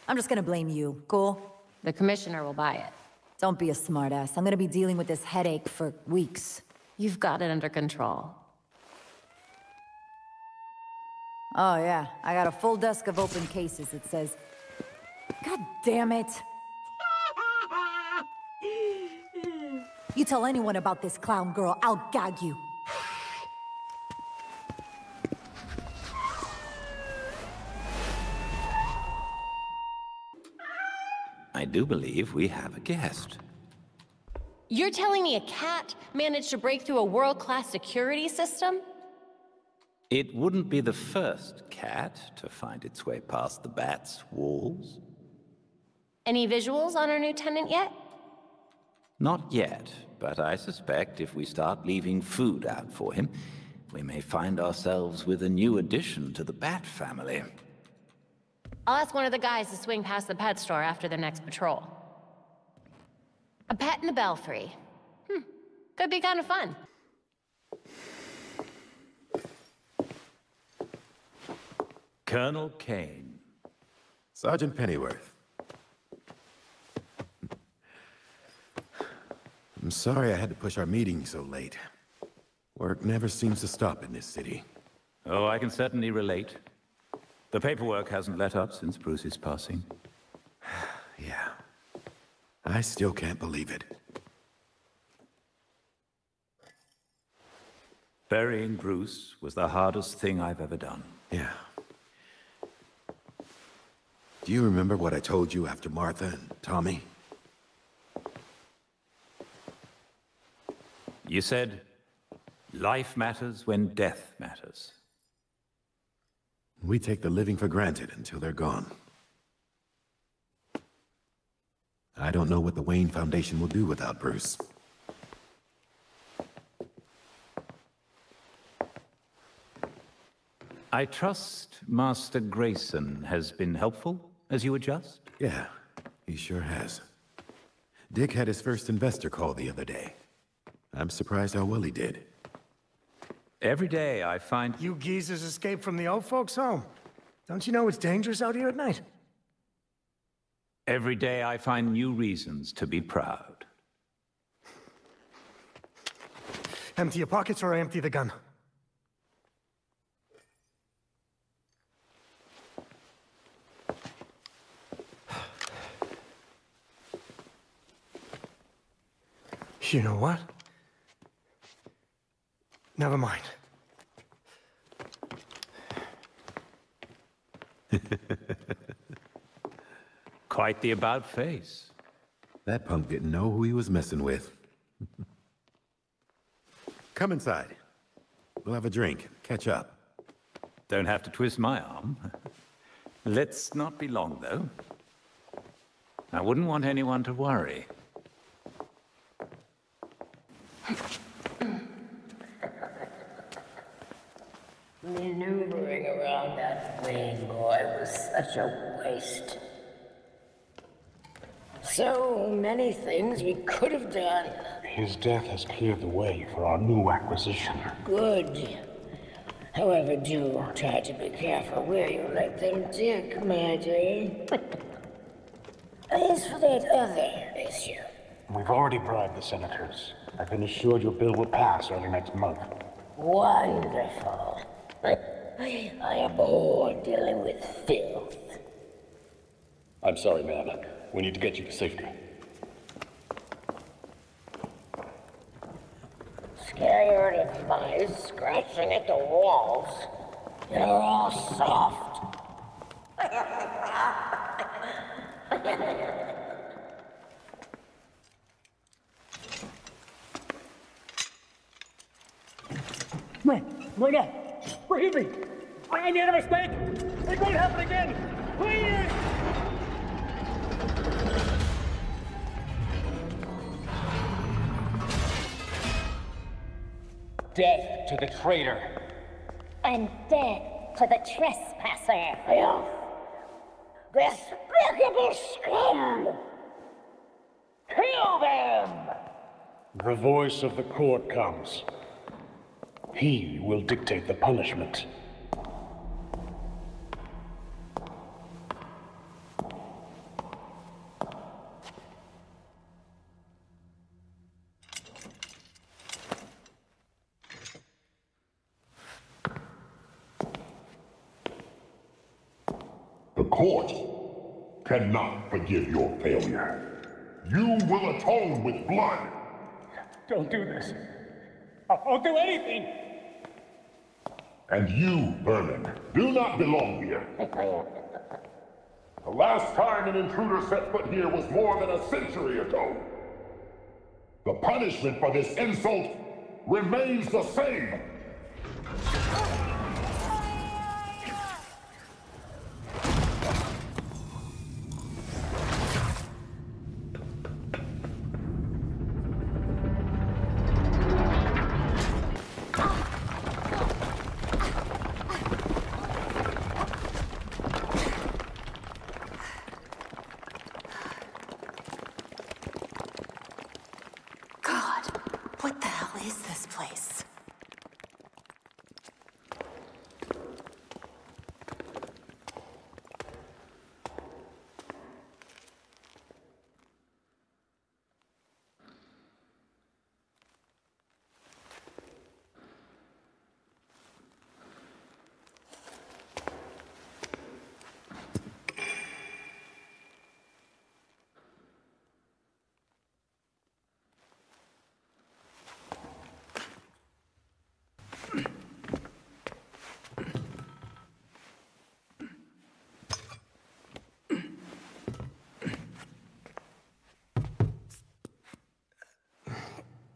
I'm just gonna blame you, cool? The commissioner will buy it. Don't be a smartass. I'm gonna be dealing with this headache for weeks. You've got it under control. Oh yeah, I got a full desk of open cases. It says, God damn it. You tell anyone about this clown girl, I'll gag you. I do believe we have a guest. You're telling me a cat managed to break through a world-class security system? It wouldn't be the first cat to find its way past the bat's walls. Any visuals on our new tenant yet? Not yet, but I suspect if we start leaving food out for him, we may find ourselves with a new addition to the bat family. I'll ask one of the guys to swing past the pet store after the next patrol. A pet in the belfry. Could be kind of fun. Colonel Kane. Sergeant Pennyworth. I'm sorry I had to push our meeting so late. Work never seems to stop in this city. Oh, I can certainly relate. The paperwork hasn't let up since Bruce's passing. Yeah. I still can't believe it. Burying Bruce was the hardest thing I've ever done. Yeah. Do you remember what I told you after Martha and Tommy? You said, life matters when death matters. We take the living for granted until they're gone. I don't know what the Wayne Foundation will do without Bruce. I trust Master Grayson has been helpful as you adjust? Yeah, he sure has. Dick had his first investor call the other day. I'm surprised how well he did. Every day I find... You geezers escaped from the old folks' home. Don't you know it's dangerous out here at night? Every day I find new reasons to be proud. Empty your pockets or I empty the gun. You know what? Never mind. Quite the about-face. That punk didn't know who he was messing with. Come inside. We'll have a drink, catch up. Don't have to twist my arm. Let's not be long, though. I wouldn't want anyone to worry. Maneuvering around that Wayne boy was such a waste. So many things we could have done. His death has cleared the way for our new acquisition. Good. However, do try to be careful where you let them dig, my dear. As for that other issue... We've already bribed the senators. I've been assured your bill will pass early next month. Wonderful. I am bored dealing with filth. I'm sorry, ma'am. We need to get you to safety. Scared of mice scratching at the walls? You're all soft. Where you been? I made a mistake! It won't happen again! Please! Death to the traitor. And death to the trespasser. Filth. Despicable scum! Kill them! The voice of the court comes. He will dictate the punishment. The court cannot forgive your failure. You will atone with blood. Don't do this. I'll do anything! And you, Vermin, do not belong here. The last time an intruder set foot here was more than a century ago. The punishment for this insult remains the same. What the hell is this place?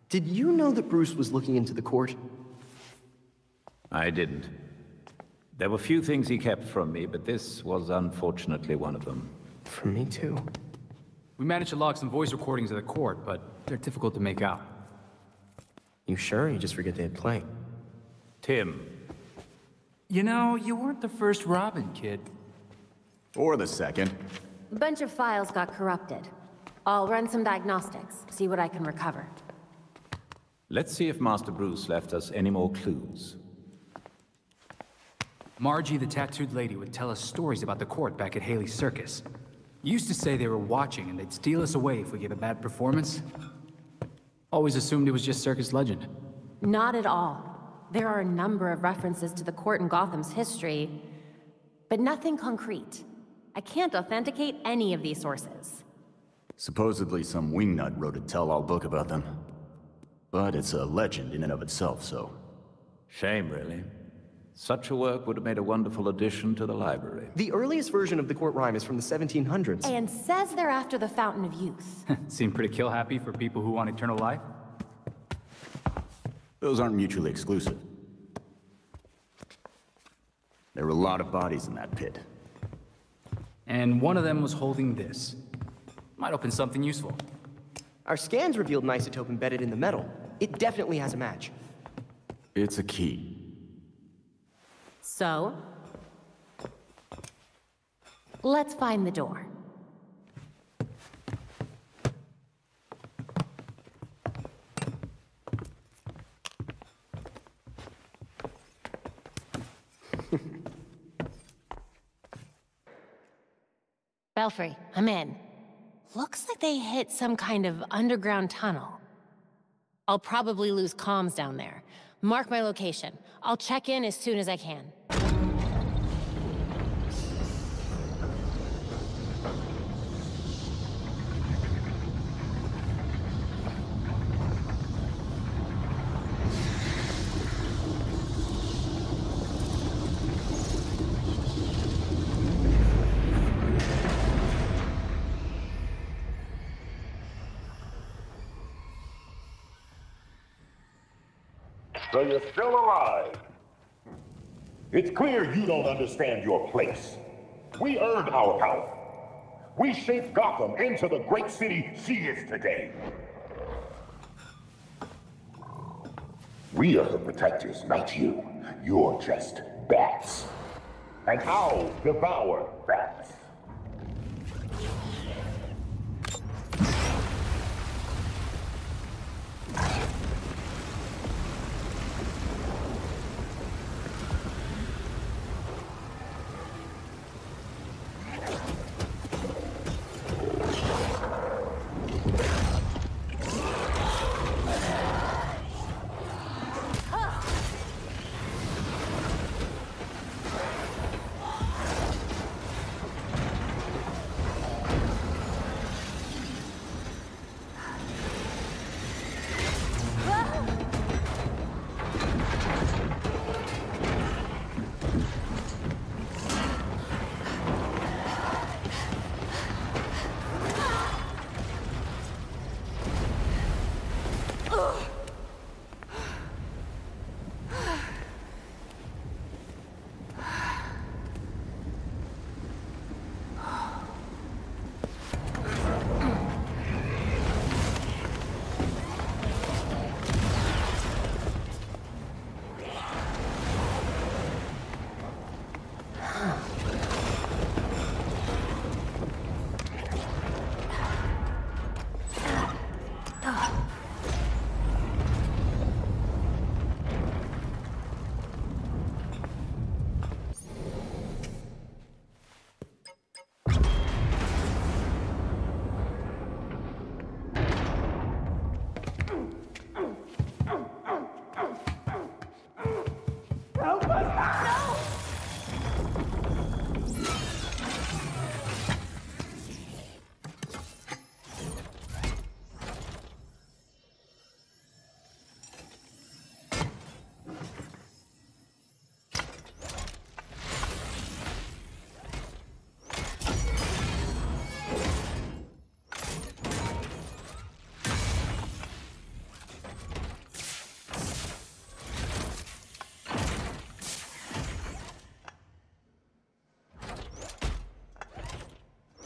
Did you know that Bruce was looking into the court? I didn't. There were few things he kept from me, but this was unfortunately one of them. From me too. We managed to log some voice recordings of the court, but they're difficult to make out. You sure? You just forget they had play. Tim. You know, you weren't the first Robin, kid. Or the second. A bunch of files got corrupted. I'll run some diagnostics, see what I can recover. Let's see if Master Bruce left us any more clues. Margie, the tattooed lady, would tell us stories about the court back at Haley's Circus. Used to say they were watching and they'd steal us away if we gave a bad performance. Always assumed it was just circus legend. Not at all. There are a number of references to the court in Gotham's history, but nothing concrete. I can't authenticate any of these sources. Supposedly some wingnut wrote a tell-all book about them. But it's a legend in and of itself, so... Shame, really. Such a work would have made a wonderful addition to the library. The earliest version of the court rhyme is from the 1700s. And says they're after the Fountain of Youth. Seem pretty kill-happy for people who want eternal life. Those aren't mutually exclusive. There were a lot of bodies in that pit. And one of them was holding this. Might open something useful. Our scans revealed an isotope embedded in the metal. It definitely has a match. It's a key. So? Let's find the door. Belfry, I'm in. Looks like they hit some kind of underground tunnel. I'll probably lose comms down there. Mark my location. I'll check in as soon as I can. So you're still alive. It's clear you don't understand your place. We earned our power. We shaped Gotham into the great city she is today. We are the protectors, not you. You're just bats. And I'll devour bats.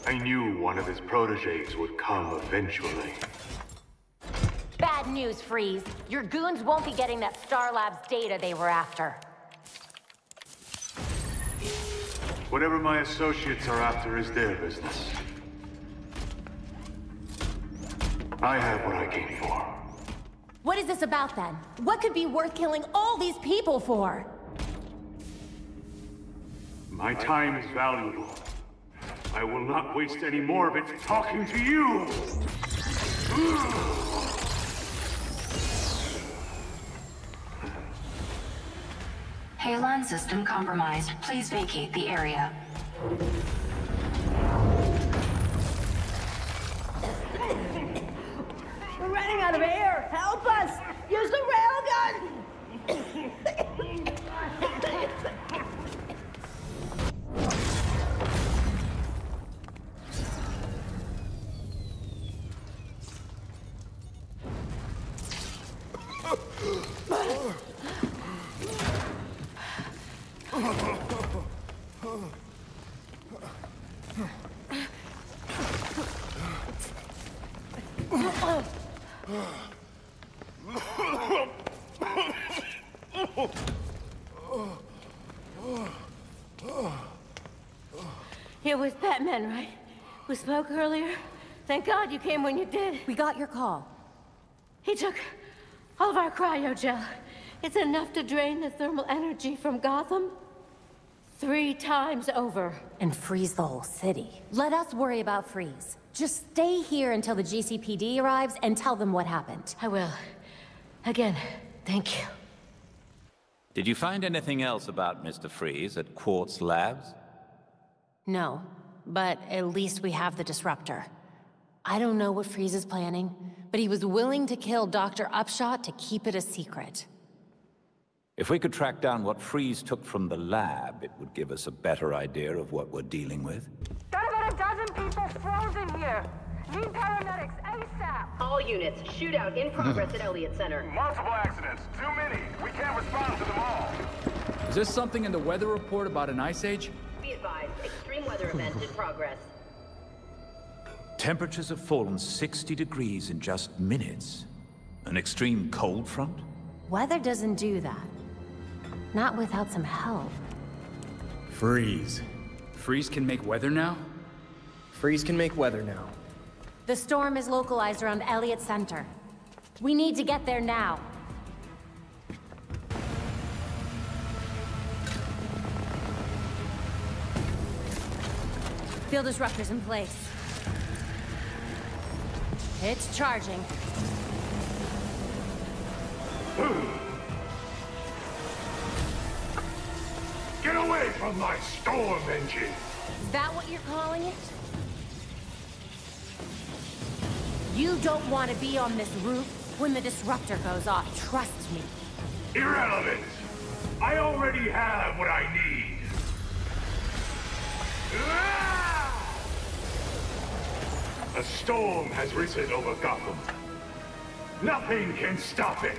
I knew one of his protégés would come eventually. Bad news, Freeze. Your goons won't be getting that Star Labs data they were after. Whatever my associates are after is their business. I have what I came for. What is this about, then? What could be worth killing all these people for? My time is valuable. I will not waste any more of it talking to you! Halon system compromised. Please vacate the area. We're running out of air! Help us! Use the railgun! It was Batman, right? We spoke earlier? Thank God you came when you did. We got your call. He took all of our cryogel. It's enough to drain the thermal energy from Gotham 3 times over. And freeze the whole city. Let us worry about Freeze. Just stay here until the GCPD arrives and tell them what happened. I will. Again, thank you. Did you find anything else about Mr. Freeze at Quartz Labs? No, but at least we have the disruptor. I don't know what Freeze is planning, but he was willing to kill Dr. Upshot to keep it a secret. If we could track down what Freeze took from the lab, it would give us a better idea of what we're dealing with. Got about a dozen people frozen here. Need paramedics ASAP. All units, shootout in progress at Elliott Center. Multiple accidents. Too many. We can't respond to them all. this something in the weather report about an ice age? Be advised, extreme weather event in progress. Temperatures have fallen 60 degrees in just minutes. An extreme cold front? Weather doesn't do that. Not without some help. Freeze. Freeze can make weather now? Freeze can make weather now. The storm is localized around Elliott Center. We need to get there now. Field disruptors in place. It's charging. Get away from my storm engine! Is that what you're calling it? You don't want to be on this roof when the disruptor goes off, trust me. Irrelevant! I already have what I need! A storm has risen over Gotham. Nothing can stop it!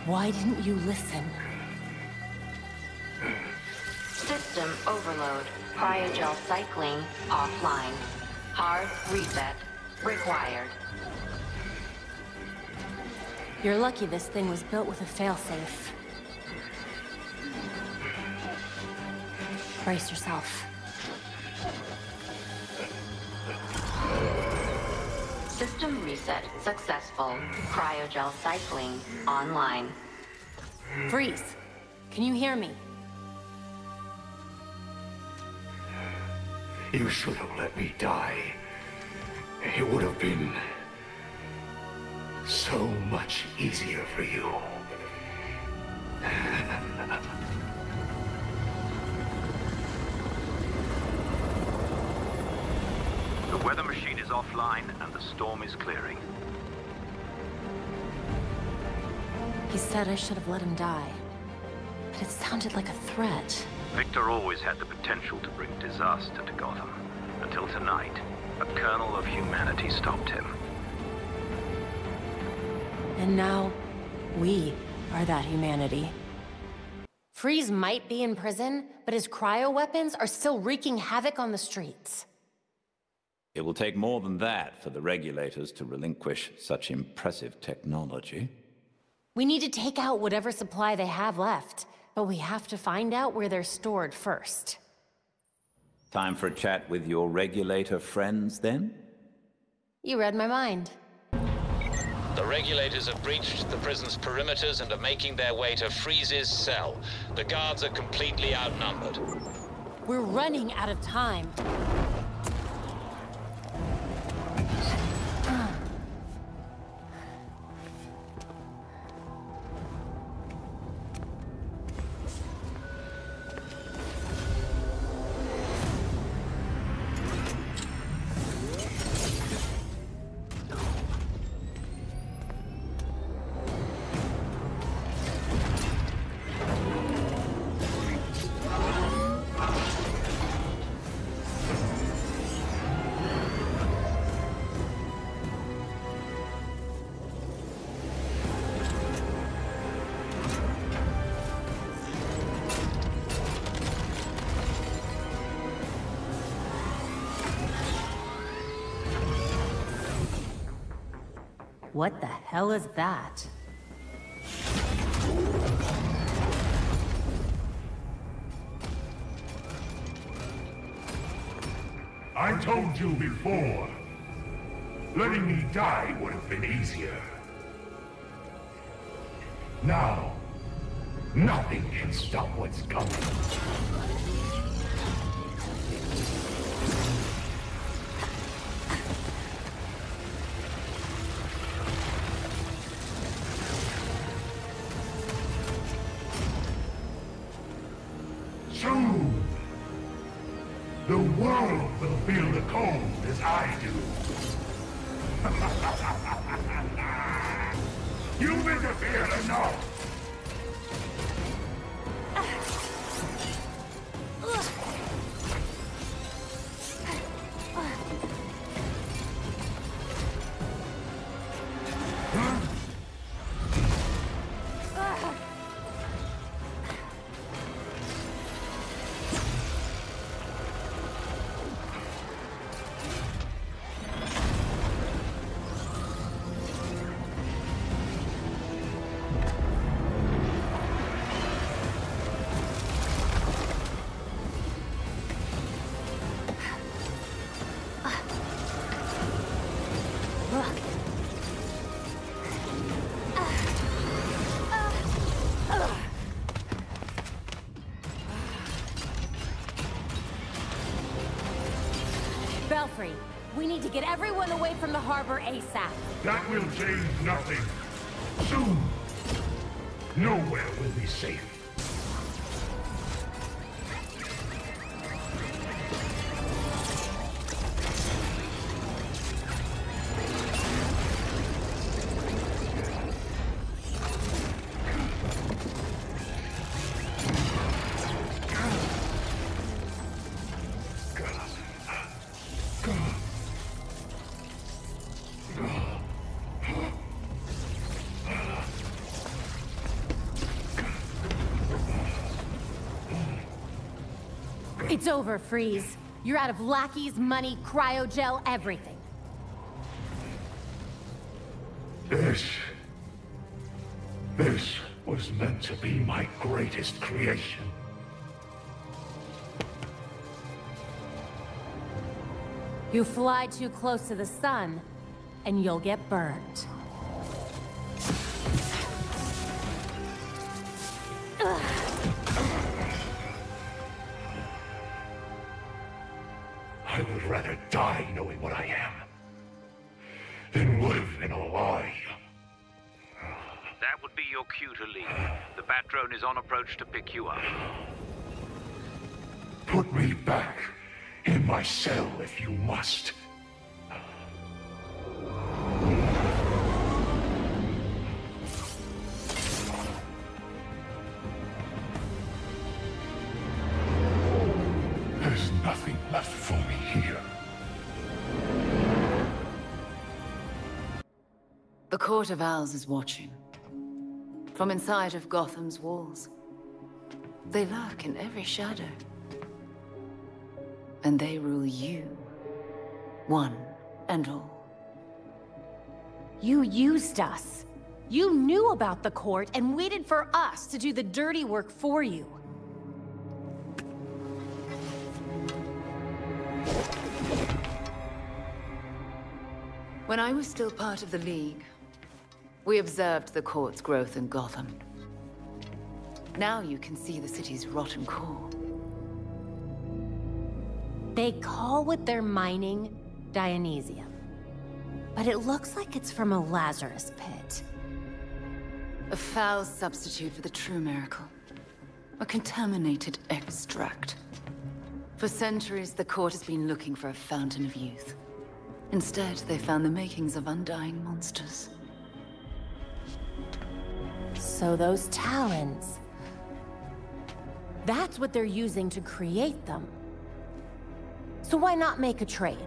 Why didn't you listen? System overload. Cryogel cycling offline. Hard reset required. You're lucky this thing was built with a failsafe. Brace yourself. System reset successful. Cryogel cycling online. Freeze! Can you hear me? You should have let me die. It would have been so much easier for you. The weather machine is offline and the storm is clearing. He said I should have let him die. But it sounded like a threat. Victor always had the potential to bring disaster to Gotham. Until tonight, a kernel of humanity stopped him. And now, we are that humanity. Freeze might be in prison, but his cryo-weapons are still wreaking havoc on the streets. It will take more than that for the regulators to relinquish such impressive technology. We need to take out whatever supply they have left, but we have to find out where they're stored first. Time for a chat with your regulator friends, then? You read my mind. The regulators have breached the prison's perimeters and are making their way to Freeze's cell. The guards are completely outnumbered. We're running out of time. What the hell is that? I told you before. Letting me die would have been easier. Now, nothing can stop what's coming. Soon, the world will feel the cold as I do. You've interfered enough! Jeffrey, we need to get everyone away from the harbor ASAP. That will change nothing. Soon, nowhere will be safe. It's over, Freeze. You're out of lackeys, money, cryogel, everything. This was meant to be my greatest creation. You fly too close to the sun, and you'll get burned. Ugh. I would rather die knowing what I am than live in a lie. That would be your cue to leave. The bat drone is on approach to pick you up. Put me back in my cell if you must. There's nothing left for me here. The Court of Owls is watching. From inside of Gotham's walls. They lurk in every shadow. And they rule you. One and all. You used us. You knew about the court and waited for us to do the dirty work for you. When I was still part of the League, we observed the court's growth in Gotham. Now you can see the city's rotten core. They call what they're mining Dionysium. But it looks like it's from a Lazarus pit. A foul substitute for the true miracle. A contaminated extract. For centuries, the court has been looking for a fountain of youth. Instead, they found the makings of undying monsters. So those talons... that's what they're using to create them. So why not make a trade?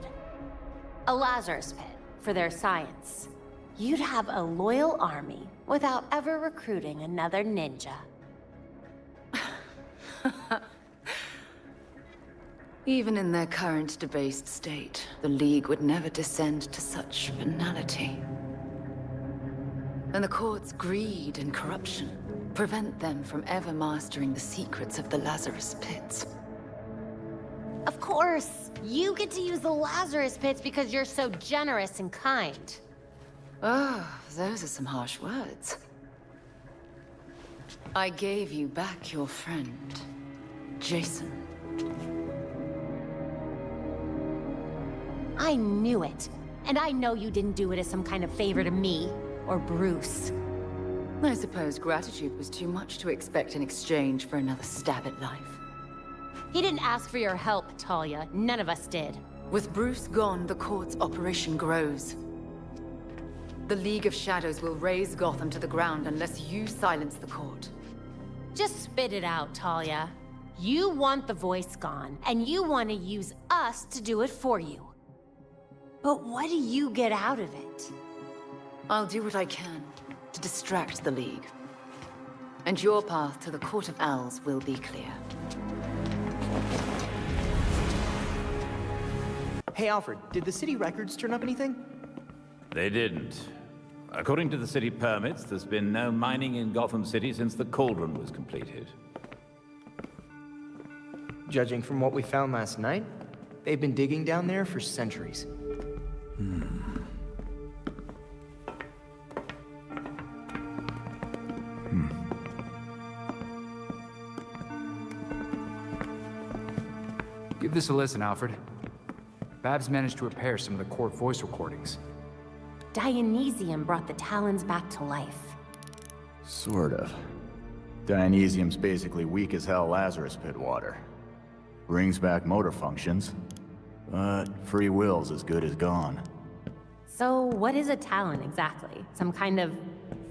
A Lazarus pit for their science. You'd have a loyal army without ever recruiting another ninja. Even in their current debased state, the League would never descend to such venality. And the court's greed and corruption prevent them from ever mastering the secrets of the Lazarus pits. Of course! You get to use the Lazarus pits because you're so generous and kind. Oh, those are some harsh words. I gave you back your friend, Jason. I knew it. And I know you didn't do it as some kind of favor to me, or Bruce. I suppose gratitude was too much to expect in exchange for another stab at life. He didn't ask for your help, Talia. None of us did. With Bruce gone, the court's operation grows. The League of Shadows will raze Gotham to the ground unless you silence the court. Just spit it out, Talia. You want the voice gone, and you want to use us to do it for you. But what do you get out of it? I'll do what I can to distract the League. And your path to the Court of Owls will be clear. Hey, Alfred, did the city records turn up anything? They didn't. According to the city permits, there's been no mining in Gotham City since the Cauldron was completed. Judging from what we found last night, they've been digging down there for centuries. Give this a listen, Alfred. Babs managed to repair some of the court voice recordings. Dionysium brought the Talons back to life. Sort of. Dionysium's basically weak as hell Lazarus Pit water. Brings back motor functions, but free will's as good as gone. So what is a Talon exactly? Some kind of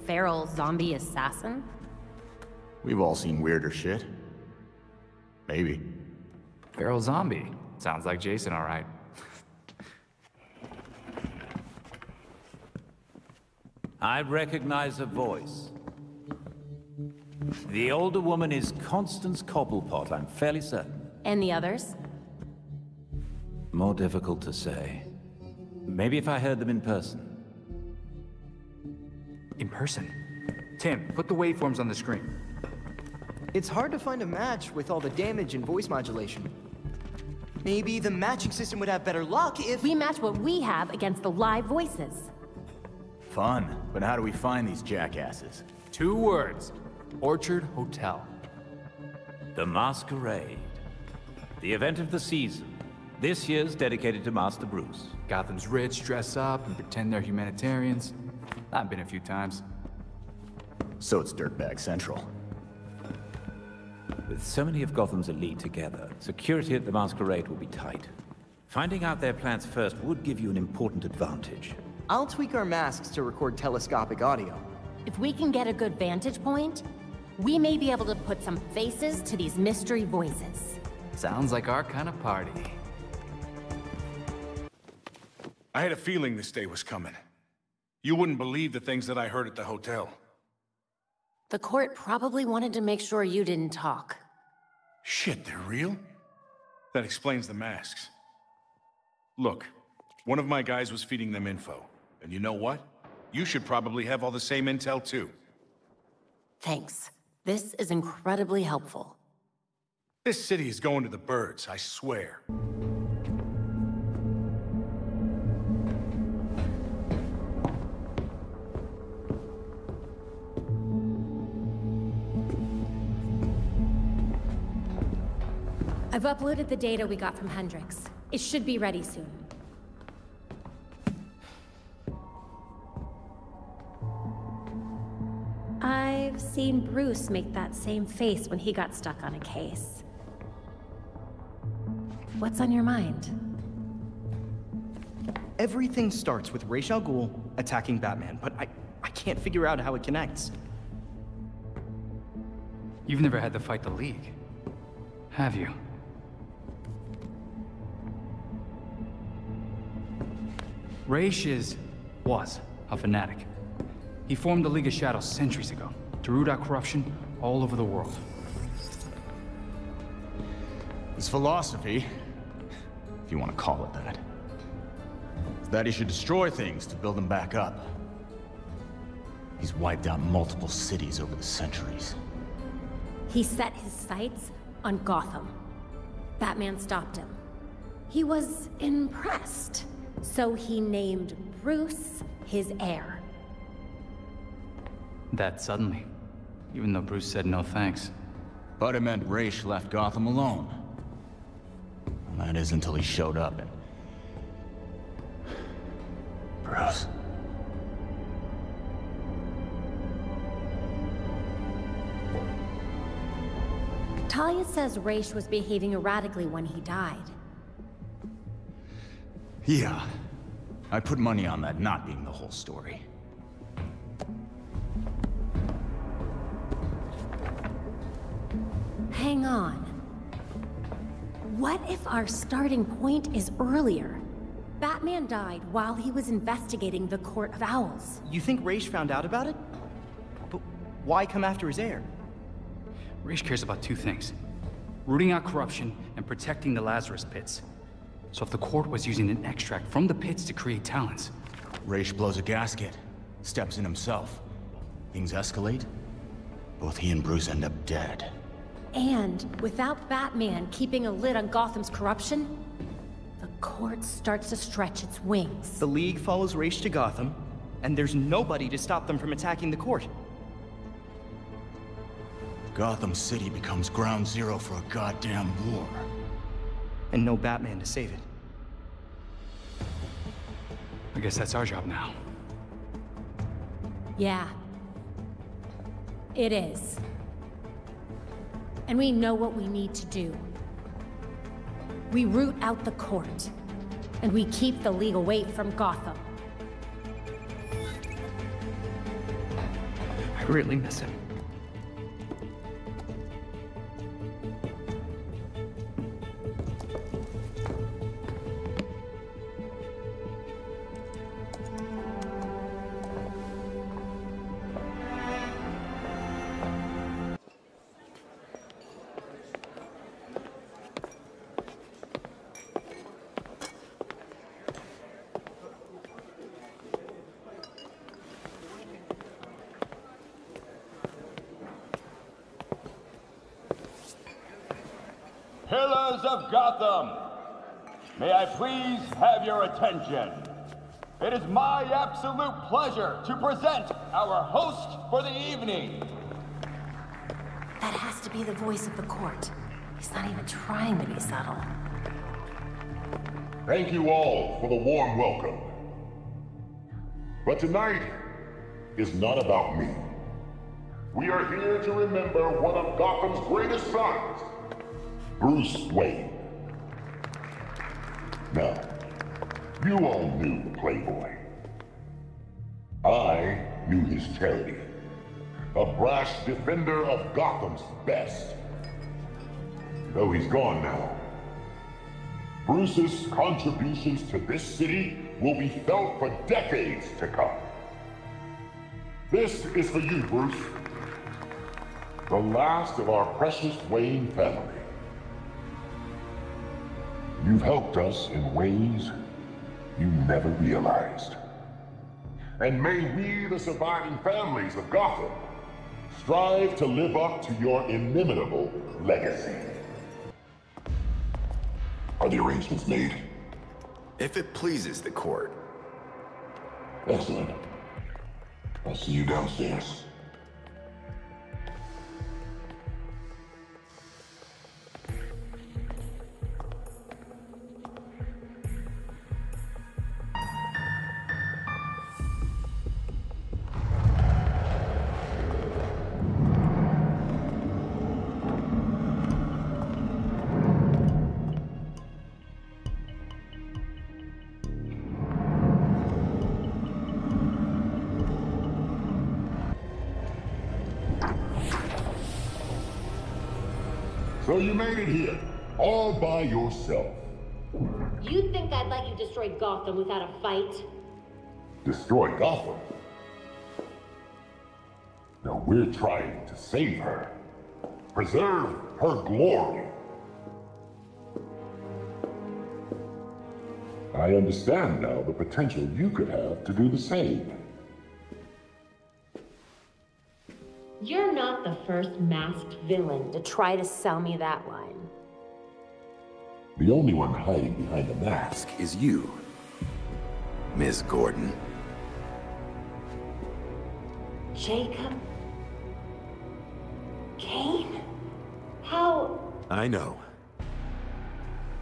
feral zombie assassin? We've all seen weirder shit. Maybe. Feral zombie. Sounds like Jason, all right. I recognize a voice. The older woman is Constance Cobblepot, I'm fairly certain. And the others? More difficult to say. Maybe if I heard them in person. In person? Tim, put the waveforms on the screen. It's hard to find a match with all the damage and voice modulation. Maybe the matching system would have better luck if... We match what we have against the live voices. Fun, but how do we find these jackasses? 2 words. Orchard Hotel. The Masquerade. The event of the season. This year's dedicated to Master Bruce. Gotham's rich dress up and pretend they're humanitarians. I've been a few times. So it's Dirtbag Central. With so many of Gotham's elite together, security at the Masquerade will be tight. Finding out their plans first would give you an important advantage. I'll tweak our masks to record telescopic audio. If we can get a good vantage point, we may be able to put some faces to these mystery voices. Sounds like our kind of party. I had a feeling this day was coming. You wouldn't believe the things that I heard at the hotel. The court probably wanted to make sure you didn't talk. Shit, they're real? That explains the masks. Look, one of my guys was feeding them info. And you know what? You should probably have all the same intel too. Thanks. This is incredibly helpful. This city is going to the birds, I swear. I've uploaded the data we got from Hendrix. It should be ready soon. I've seen Bruce make that same face when he got stuck on a case. What's on your mind? Everything starts with Ra's al Ghul attacking Batman, but I can't figure out how it connects. You've never had to fight the League, have you? Ra's was a fanatic. He formed the League of Shadows centuries ago to root out corruption all over the world. His philosophy, if you want to call it that, is that he should destroy things to build them back up. He's wiped out multiple cities over the centuries. He set his sights on Gotham. Batman stopped him. He was impressed, so he named Bruce his heir. That suddenly, even though Bruce said no thanks. But it meant Ra's left Gotham alone. And that is until he showed up and... Bruce. Talia says Ra's was behaving erratically when he died. Yeah. I put money on that not being the whole story. Hang on. What if our starting point is earlier? Batman died while he was investigating the Court of Owls. You think Ra's found out about it? But why come after his heir? Ra's cares about 2 things. Rooting out corruption and protecting the Lazarus Pits. So if the court was using an extract from the pits to create Talons... Ra's blows a gasket, steps in himself. Things escalate. Both he and Bruce end up dead. And without Batman keeping a lid on Gotham's corruption, the court starts to stretch its wings. The League follows Ra's to Gotham, and there's nobody to stop them from attacking the court. Gotham City becomes ground zero for a goddamn war. And no Batman to save it. guess that's our job now. Yeah. It is. And we know what we need to do. We root out the court. And we keep the legal weight from Gotham. I really miss him. Pillars of Gotham, may I please have your attention? It is my absolute pleasure to present our host for the evening. That has to be the voice of the court. He's not even trying to be subtle. Thank you all for the warm welcome. But tonight is not about me. We are here to remember one of Gotham's greatest sons, Bruce Wayne. Now, you all knew the Playboy. I knew his charity. A brash defender of Gotham's best. Though he's gone now, Bruce's contributions to this city will be felt for decades to come. This is for you, Bruce. The last of our precious Wayne family. You've helped us in ways you never realized. And may we, the surviving families of Gotham, strive to live up to your inimitable legacy. Are the arrangements made? If it pleases the court. Excellent. I'll see you downstairs. So you made it here, all by yourself. You think I'd let you destroy Gotham without a fight? Destroy Gotham? No, we're trying to save her. Preserve her glory. I understand now the potential you could have to do the same. You're not the first masked villain to try to sell me that line. The only one hiding behind the mask Is you, Ms. Gordon. Jacob? Kane? How? I know.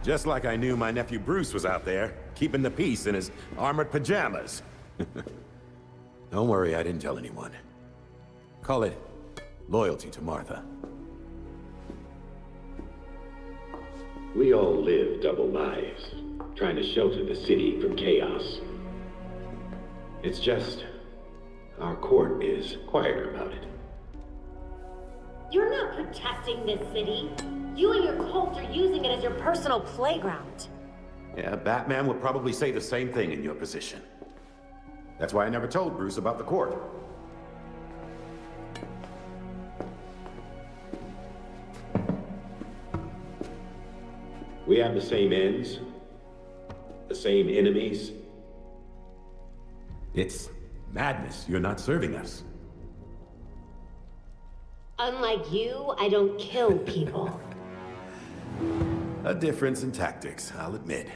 Just like I knew my nephew Bruce was out there, keeping the peace in his armored pajamas. Don't worry, I didn't tell anyone. Call it loyalty to Martha. We all live double lives, trying to shelter the city from chaos. It's just, our court is quieter about it. You're not protecting this city. You and your cult are using it as your personal playground. Yeah, Batman would probably say the same thing in your position. That's why I never told Bruce about the court. We have the same ends, the same enemies. It's madness. You're not serving us. Unlike you, I don't kill people. A difference in tactics, I'll admit.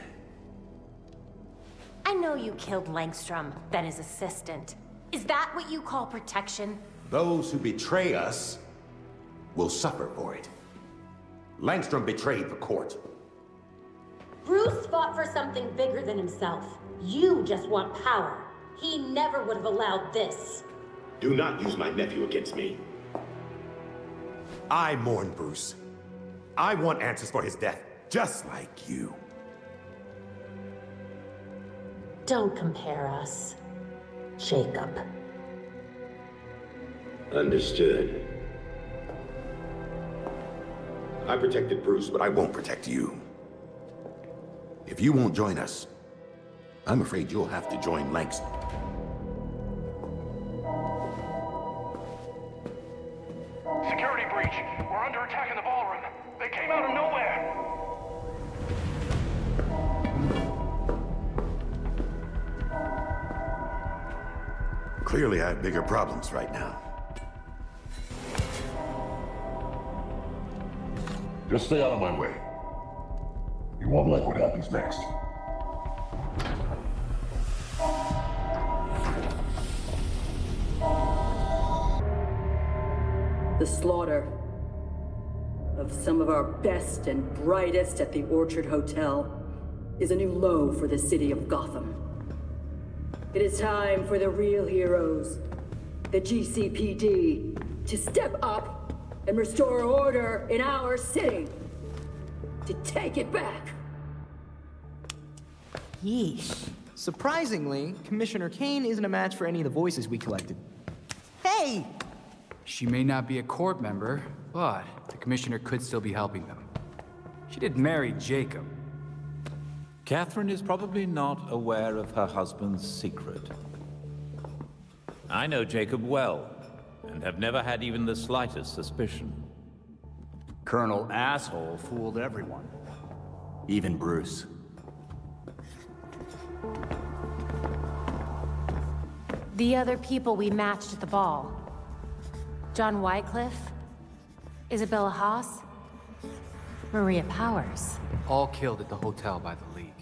I know you killed Langstrom, then his assistant. Is that what you call protection? Those who betray us will suffer for it. Langstrom betrayed the court. Bruce fought for something bigger than himself. You just want power. He never would have allowed this. Do not use my nephew against me. I mourn Bruce. I want answers for his death, just like you. Don't compare us, Jacob. Understood. I protected Bruce, but I won't protect you. If you won't join us, I'm afraid you'll have to join Langston. Security breach. We're under attack in the ballroom. They came out of nowhere. Clearly, I have bigger problems right now. Just stay out of my way. You won't like what happens next. The slaughter of some of our best and brightest at the Orchard Hotel is a new low for the city of Gotham. It is time for the real heroes, the GCPD, to step up and restore order in our city. To take it back. Yeesh. Surprisingly, Commissioner Kane isn't a match for any of the voices we collected. Hey! She may not be a court member, but the Commissioner could still be helping them. She did marry Jacob. Catherine is probably not aware of her husband's secret. I know Jacob well, and have never had even the slightest suspicion. Colonel Asshole fooled everyone. Even Bruce. The other people we matched at the ball. John Wycliffe, Isabella Haas, Maria Powers. All killed at the hotel by the League.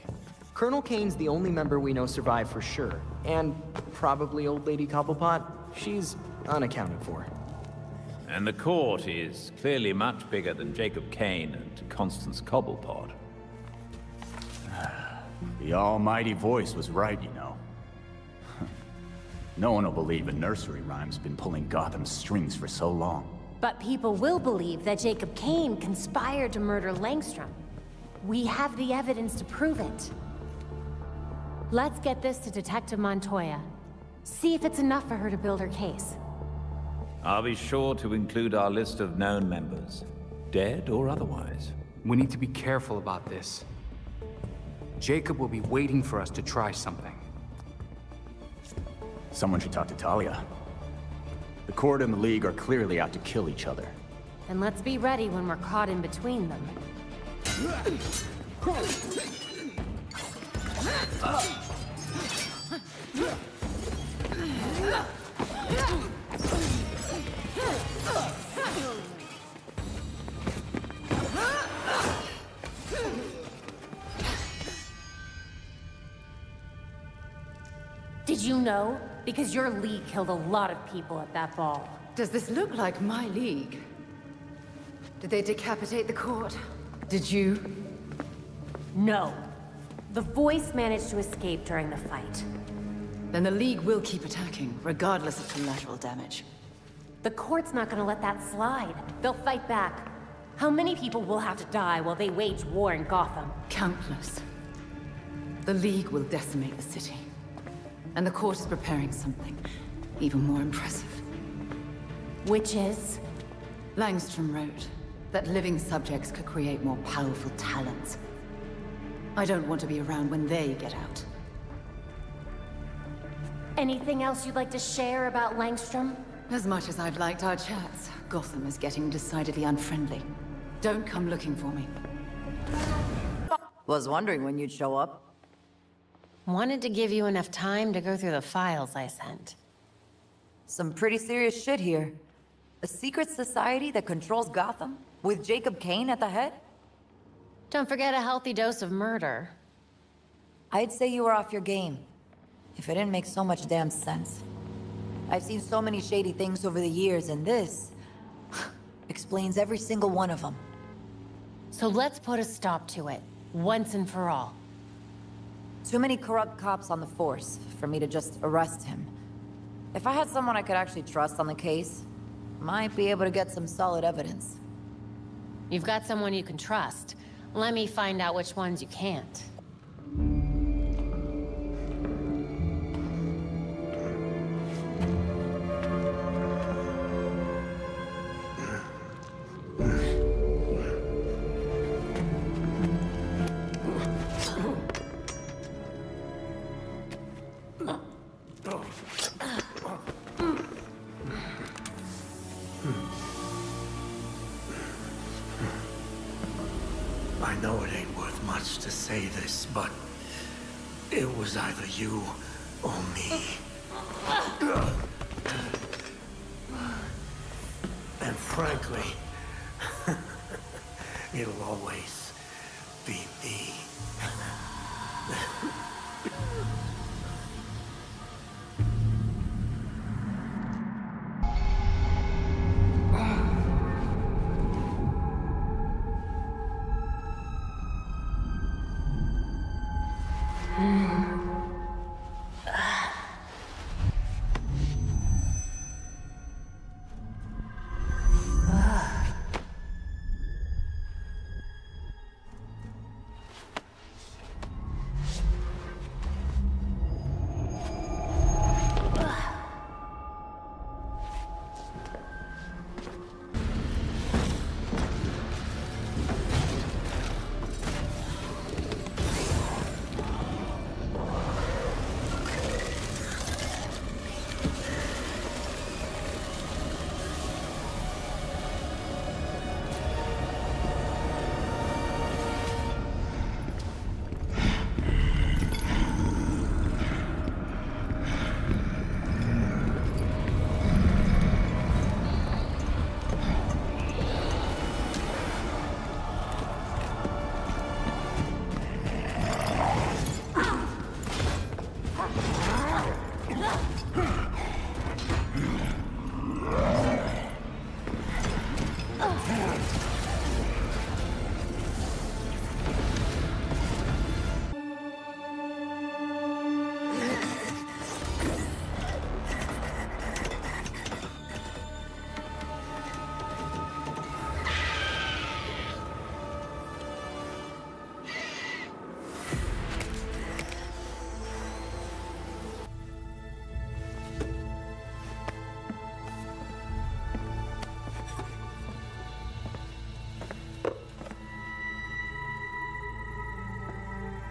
Colonel Kane's the only member we know survived for sure. And probably Old Lady Cobblepot. She's unaccounted for. And the court is clearly much bigger than Jacob Kane and Constance Cobblepot. The almighty voice was right, you know. No one will believe a nursery rhyme's been pulling Gotham's strings for so long. But people will believe that Jacob Kane conspired to murder Langstrom. We have the evidence to prove it. Let's get this to Detective Montoya. See if it's enough for her to build her case. I'll be sure to include our list of known members, dead or otherwise. We need to be careful about this. Jacob will be waiting for us to try something. Someone should talk to Talia. The court and the League are clearly out to kill each other. And let's be ready when we're caught in between them. Did you know? Because your League killed a lot of people at that ball. Does this look like my League? Did they decapitate the court? Did you? No. The voice managed to escape during the fight. Then the League will keep attacking, regardless of collateral damage. The court's not gonna let that slide. They'll fight back. How many people will have to die while they wage war in Gotham? Countless. The League will decimate the city. And the court is preparing something even more impressive. Which is? Langstrom wrote that living subjects could create more powerful talents. I don't want to be around when they get out. Anything else you'd like to share about Langstrom? As much as I've liked our chats, Gotham is getting decidedly unfriendly. Don't come looking for me. Was wondering when you'd show up. Wanted to give you enough time to go through the files I sent. Some pretty serious shit here. A secret society that controls Gotham, with Jacob Kane at the head? Don't forget a healthy dose of murder. I'd say you were off your game, if it didn't make so much damn sense. I've seen so many shady things over the years, and this explains every single one of them. So let's put a stop to it, once and for all. Too many corrupt cops on the force for me to just arrest him. If I had someone I could actually trust on the case, might be able to get some solid evidence. You've got someone you can trust. Let me find out which ones you can't. I know it ain't worth much to say this, but it was either you or me. And frankly, it'll always be me.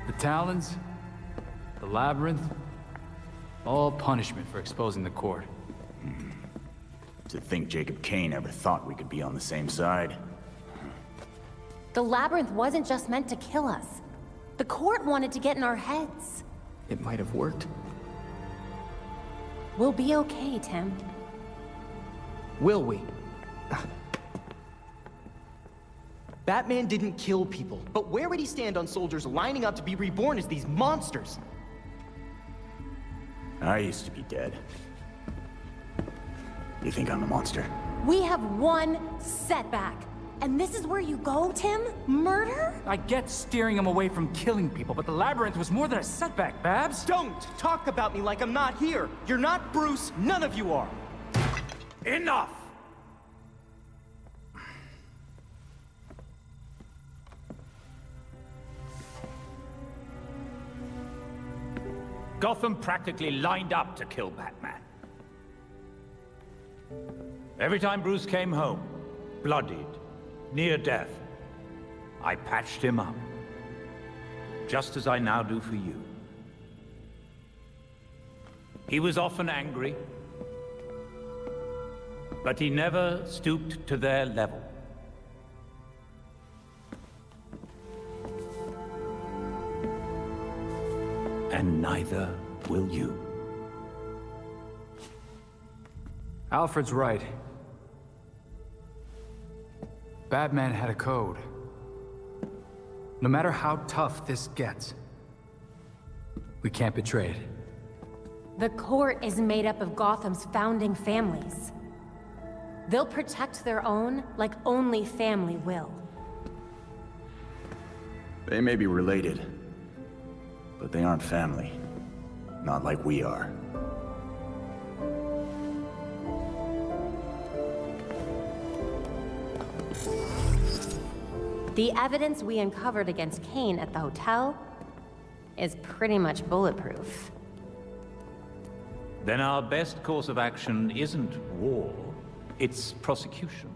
The Talons, the Labyrinth, all punishment for exposing the court. To think Jacob Kane ever thought we could be on the same side. The Labyrinth wasn't just meant to kill us. The court wanted to get in our heads. It might have worked. We'll be okay, Tim. Will we? Batman didn't kill people, but where would he stand on soldiers lining up to be reborn as these monsters? I used to be dead. You think I'm a monster? We have one setback. And this is where you go, Tim? Murder? I get steering him away from killing people, but the Labyrinth was more than a setback, Babs. Don't talk about me like I'm not here. You're not Bruce, none of you are. Enough! Gotham practically lined up to kill Batman. Every time Bruce came home, bloodied, near death, I patched him up. Just as I now do for you. He was often angry, but he never stooped to their level. And neither will you. Alfred's right. Batman had a code. No matter how tough this gets, we can't betray it. The court is made up of Gotham's founding families. They'll protect their own like only family will. They may be related, But they aren't family. Not like we are. The evidence we uncovered against Kane at the hotel is pretty much bulletproof. Then our best course of action isn't war, it's prosecution.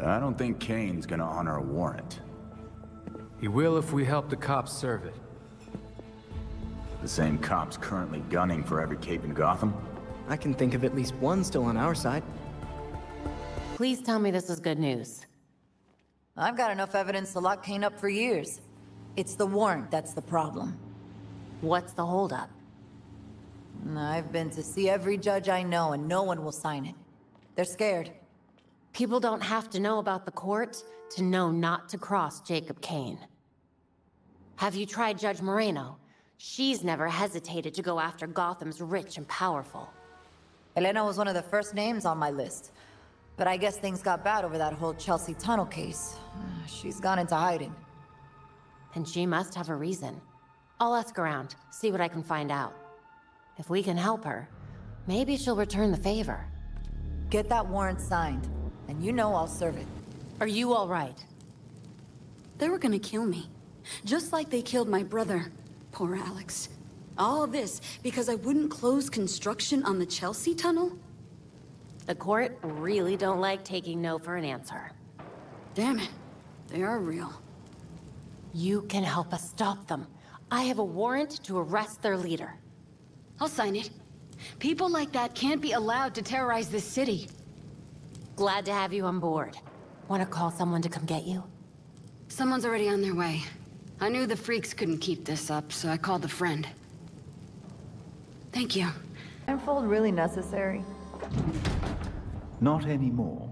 I don't think Kane's gonna honor a warrant. He will if we help the cops serve it. The same cops currently gunning for every cape in Gotham? I can think of at least one still on our side. Please tell me this is good news. I've got enough evidence to lock Kane up for years. It's the warrant that's the problem. What's the holdup? I've been to see every judge I know, and no one will sign it. They're scared. People don't have to know about the court to know not to cross Jacob Kane. Have you tried Judge Moreno? She's never hesitated to go after Gotham's rich and powerful. Elena was one of the first names on my list. But I guess things got bad over that whole Chelsea Tunnel case. She's gone into hiding. And she must have a reason. I'll ask around, see what I can find out. If we can help her, maybe she'll return the favor. Get that warrant signed, and you know I'll serve it. Are you all right? They were gonna kill me. Just like they killed my brother. Poor Alex. All this because I wouldn't close construction on the Chelsea Tunnel? The court really don't like taking no for an answer. Damn it. They are real. You can help us stop them. I have a warrant to arrest their leader. I'll sign it. People like that can't be allowed to terrorize this city. Glad to have you on board. Want to call someone to come get you? Someone's already on their way. I knew the freaks couldn't keep this up, so I called a friend. Thank you. Blindfold really necessary? Not anymore.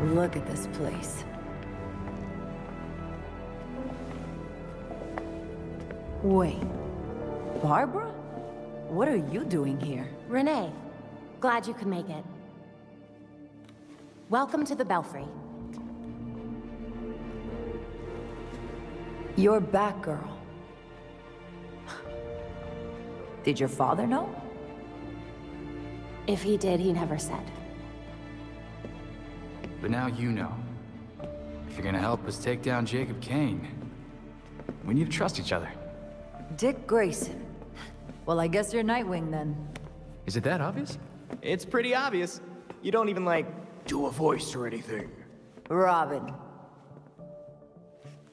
Look at this place. Wait. Barbara? What are you doing here? Renee. Glad you could make it. Welcome to the Belfry. You're Batgirl. Did your father know? If he did, he never said. But now you know. If you're gonna help us take down Jacob Kane, we need to trust each other. Dick Grayson. Well, I guess you're Nightwing then. Is it that obvious? It's pretty obvious. You don't even, like, do a voice or anything. Robin.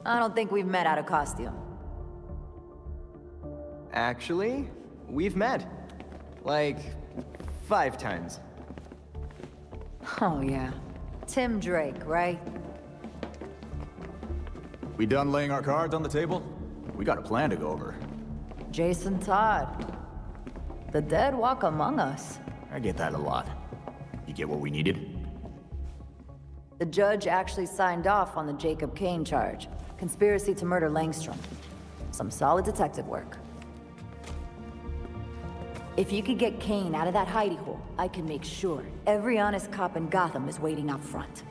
I don't think we've met out of costume. Actually, we've met. Like, 5 times. Oh, yeah. Tim Drake, right? We done laying our cards on the table? We got a plan to go over. Jason Todd. The dead walk among us. I get that a lot. You get what we needed? The judge actually signed off on the Jacob Kane charge. Conspiracy to murder Langstrom. Some solid detective work. If you could get Kane out of that hidey hole, I can make sure every honest cop in Gotham is waiting out front.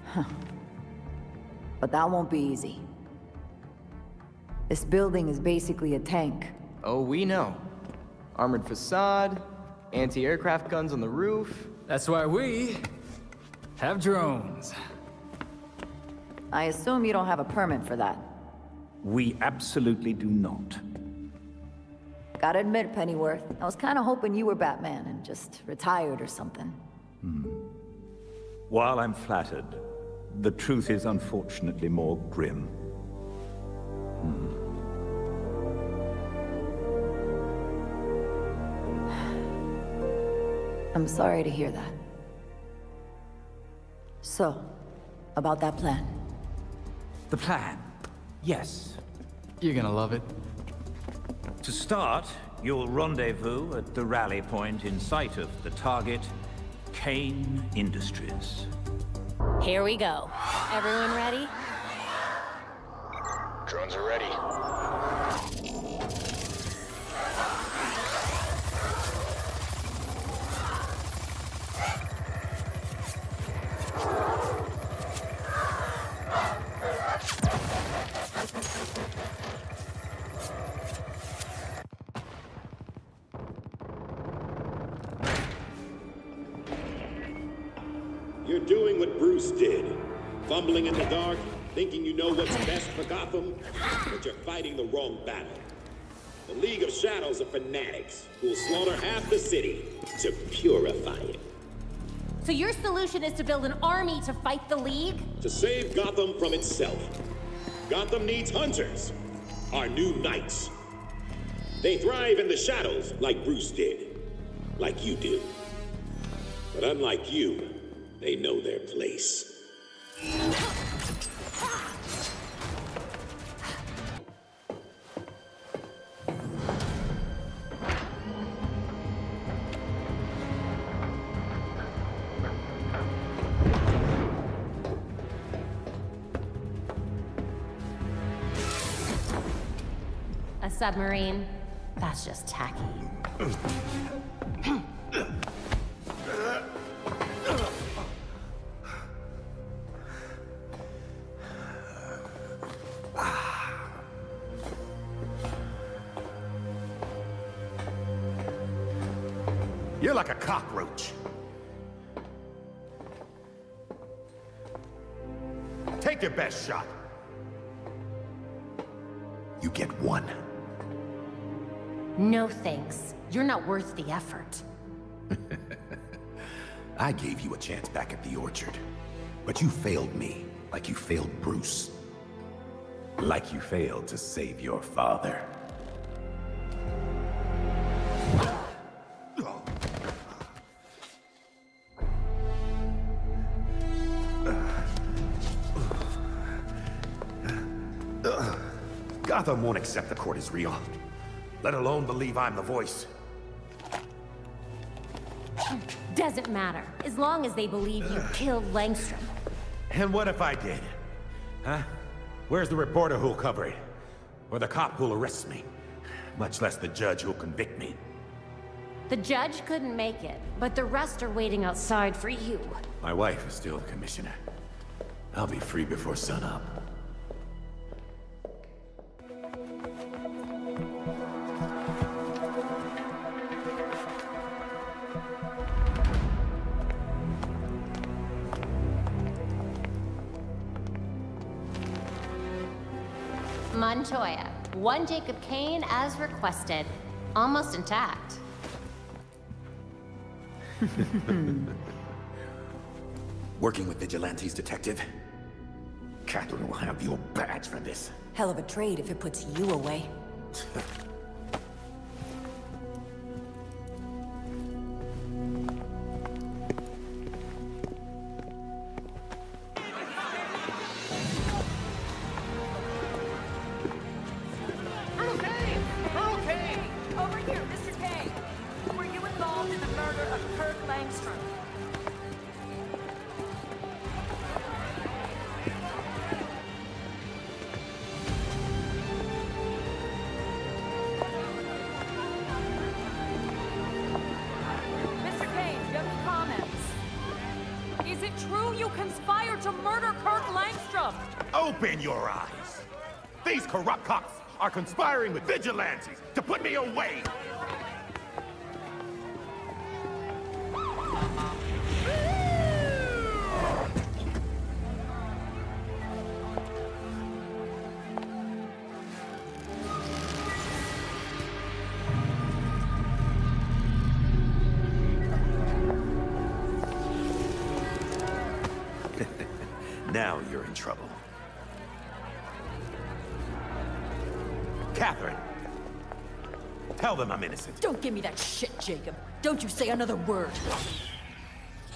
Huh. But that won't be easy. This building is basically a tank. Oh, we know. Armored facade, anti-aircraft guns on the roof. That's why we have drones. I assume you don't have a permit for that. We absolutely do not. Gotta admit, Pennyworth, I was kinda hoping you were Batman and just retired or something. While I'm flattered, the truth is unfortunately more grim. I'm sorry to hear that. So, about that plan. The plan? Yes. You're gonna love it. To start, you'll rendezvous at the rally point in sight of the target, Kane Industries. Here we go. Everyone ready? Drones are ready. You're doing what Bruce did. Fumbling in the dark, thinking you know what's best for Gotham, but you're fighting the wrong battle. The League of Shadows are fanatics who will slaughter half the city to purify it. So your solution is to build an army to fight the League? To save Gotham from itself. Gotham needs hunters, our new knights. They thrive in the shadows like Bruce did, like you do. But unlike you, they know their place. A submarine? That's just tacky. You're like a cockroach. Take your best shot. You get one. No thanks. You're not worth the effort. I gave you a chance back at the Orchard, but you failed me, like you failed Bruce. Like you failed to save your father. Gotham won't accept the court is real, let alone believe I'm the voice. Doesn't matter, as long as they believe you killed Langstrom. And what if I did? Huh? Where's the reporter who'll cover it? Or the cop who'll arrest me? Much less the judge who'll convict me. The judge couldn't make it, but the rest are waiting outside for you. My wife is still the commissioner. I'll be free before sunup. Montoya, 1 Jacob Kane as requested. Almost intact. Working with vigilantes, detective? Catherine will have your badge for this. Hell of a trade if it puts you away. Open your eyes! These corrupt cops are conspiring with vigilantes to put me away! Now you're in trouble. Catherine! Tell them I'm innocent. Don't give me that shit, Jacob. Don't you say another word.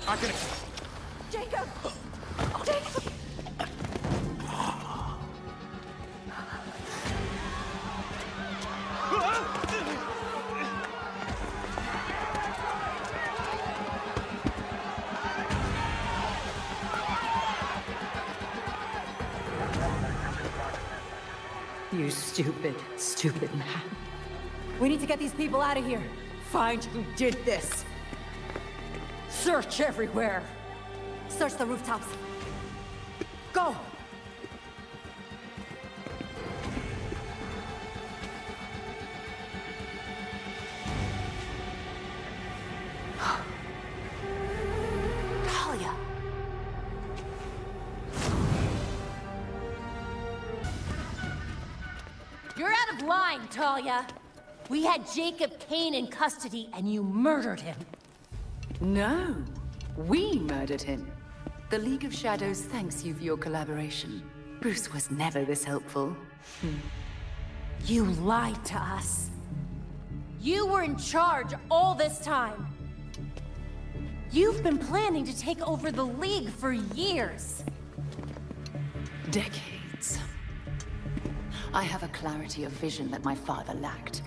I can... Jacob! Jacob! You stupid, stupid man. We need to get these people out of here. Find who did this. Search everywhere. Search the rooftops. Go! Talia. You're out of line, Talia. We had Jacob Kane in custody and you murdered him. No, we murdered him. The League of Shadows thanks you for your collaboration. Bruce was never this helpful. You lied to us. You were in charge all this time. You've been planning to take over the League for years. Decades. I have a clarity of vision that my father lacked.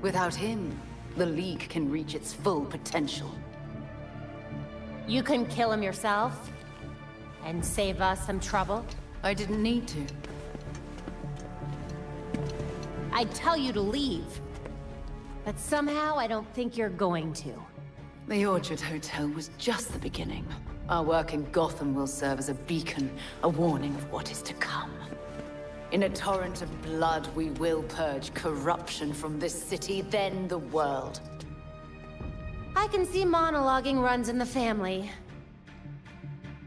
Without him, the League can reach its full potential. You couldn't kill him yourself? And save us some trouble? I didn't need to. I'd tell you to leave. But somehow I don't think you're going to. The Orchard Hotel was just the beginning. Our work in Gotham will serve as a beacon, a warning of what is to come. In a torrent of blood, we will purge corruption from this city, then the world. I can see monologuing runs in the family.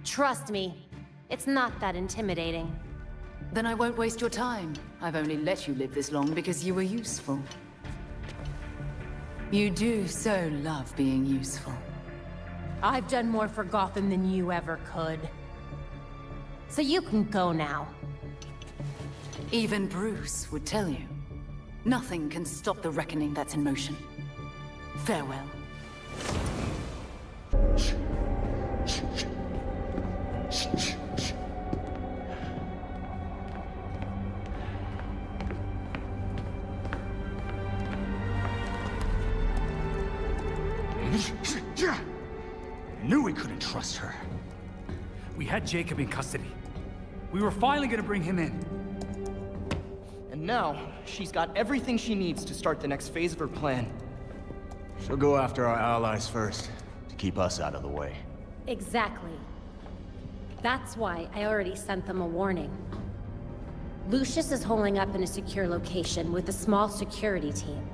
Trust me, it's not that intimidating. Then I won't waste your time. I've only let you live this long because you were useful. You do so love being useful. I've done more for Gotham than you ever could. So you can go now. Even Bruce would tell you. Nothing can stop the reckoning that's in motion. Farewell. I knew we couldn't trust her. We had Jacob in custody. We were finally gonna bring him in. And now, she's got everything she needs to start the next phase of her plan. She'll go after our allies first, to keep us out of the way. Exactly. That's why I already sent them a warning. Lucius is holding up in a secure location with a small security team.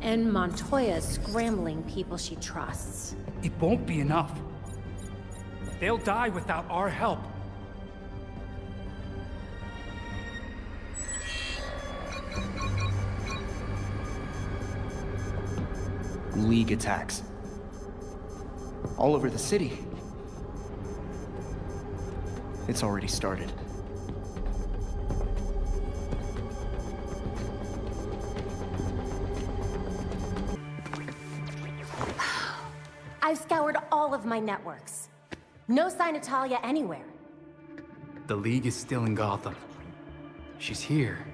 And Montoya's scrambling people she trusts. It won't be enough. They'll die without our help. League attacks. All over the city. It's already started. I've scoured all of my networks. No sign of Talia anywhere. The League is still in Gotham. She's here.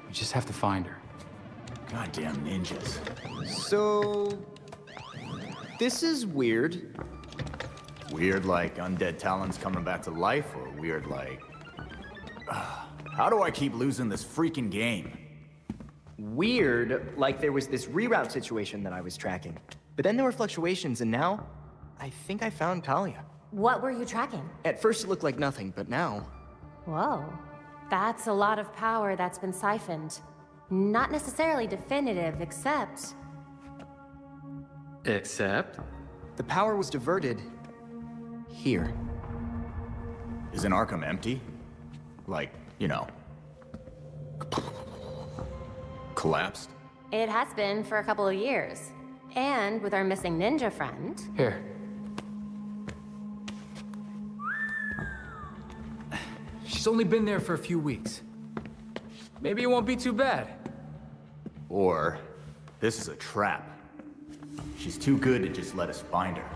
We just have to find her. Goddamn ninjas. So... this is weird. Weird like undead Talons coming back to life, or weird like... how do I keep losing this freaking game? Weird, like there was this reroute situation that I was tracking. But then there were fluctuations, and now, I think I found Talia. What were you tracking? At first it looked like nothing, but now... Whoa. That's a lot of power that's been siphoned. Not necessarily definitive, except... Except? The power was diverted... here. Isn't Arkham empty? Like, you know... collapsed? It has been for a couple of years. And with our missing ninja friend... Here. She's only been there for a few weeks. Maybe it won't be too bad. Or, this is a trap. She's too good to just let us find her.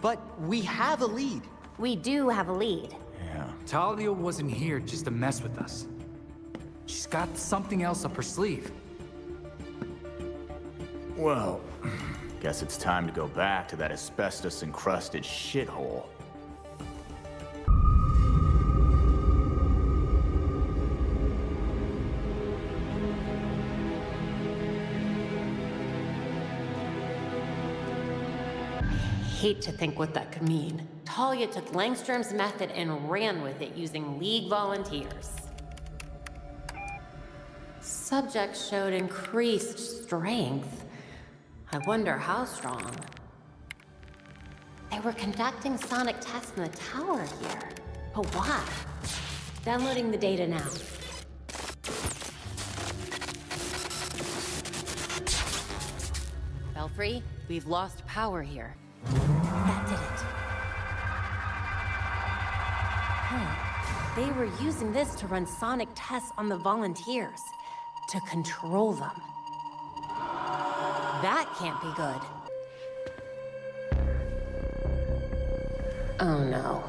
But we have a lead. We do have a lead. Yeah. Talia wasn't here just to mess with us. She's got something else up her sleeve. Well, guess it's time to go back to that asbestos-encrusted shithole. hate to think what that could mean. Talia took Langstrom's method and ran with it using League volunteers. Subjects showed increased strength. I wonder how strong. They were conducting sonic tests in the tower here. But why? Downloading the data now. Belfry, we've lost power here. That did it. Huh. They were using this to run sonic tests on the volunteers, to control them. That can't be good. Oh no.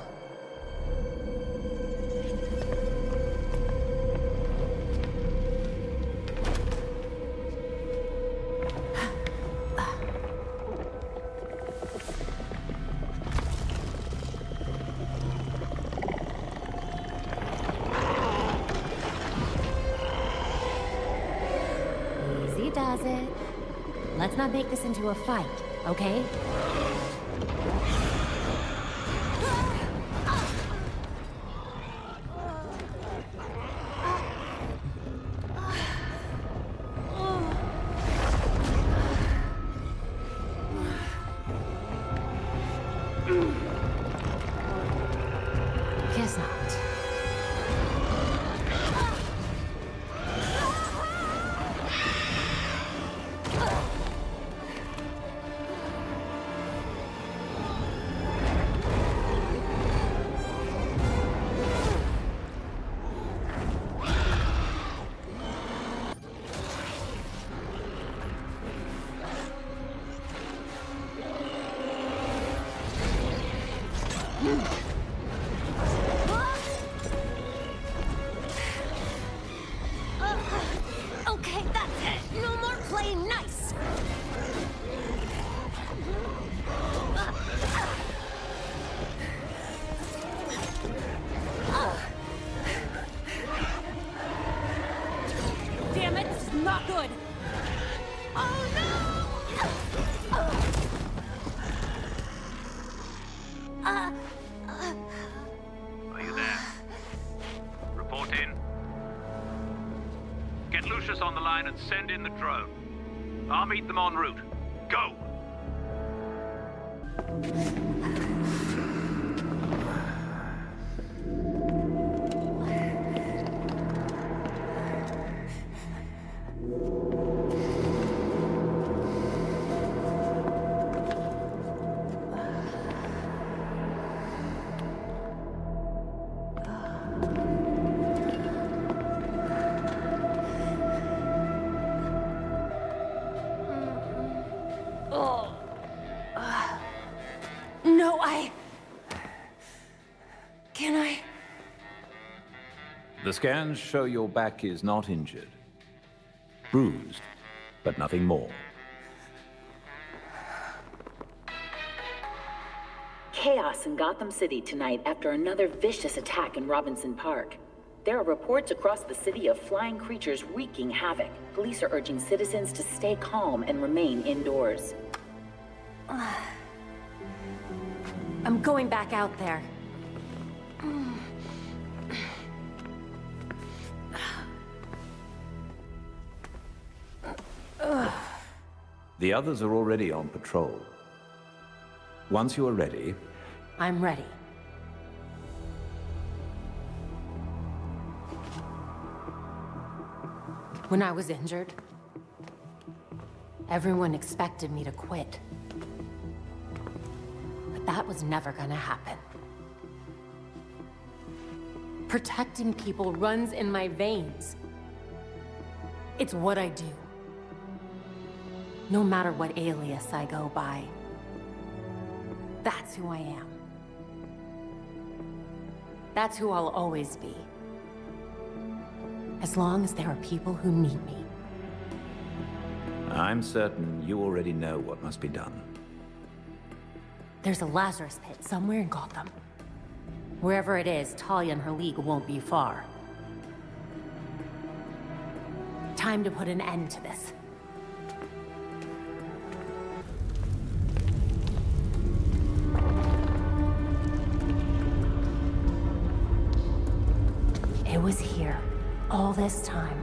Easy does it. Let's not make this into a fight, okay? Guess not. Okay, that's it. No more playing nice. Damn it, this is not good. Oh no! Are you there? Report in. Get Lucius on the line and send in the drone. I'll meet them en route. Go! No, Can I? The scans show your back is not injured. Bruised, but nothing more. Chaos in Gotham City tonight after another vicious attack in Robinson Park. There are reports across the city of flying creatures wreaking havoc. Police are urging citizens to stay calm and remain indoors. I'm going back out there. The others are already on patrol. Once you are ready... I'm ready. When I was injured, everyone expected me to quit. But that was never gonna happen. Protecting people runs in my veins. It's what I do. No matter what alias I go by. That's who I am. That's who I'll always be. As long as there are people who need me. I'm certain you already know what must be done. There's a Lazarus pit somewhere in Gotham. Wherever it is, Talia and her league won't be far. Time to put an end to this. was here all this time.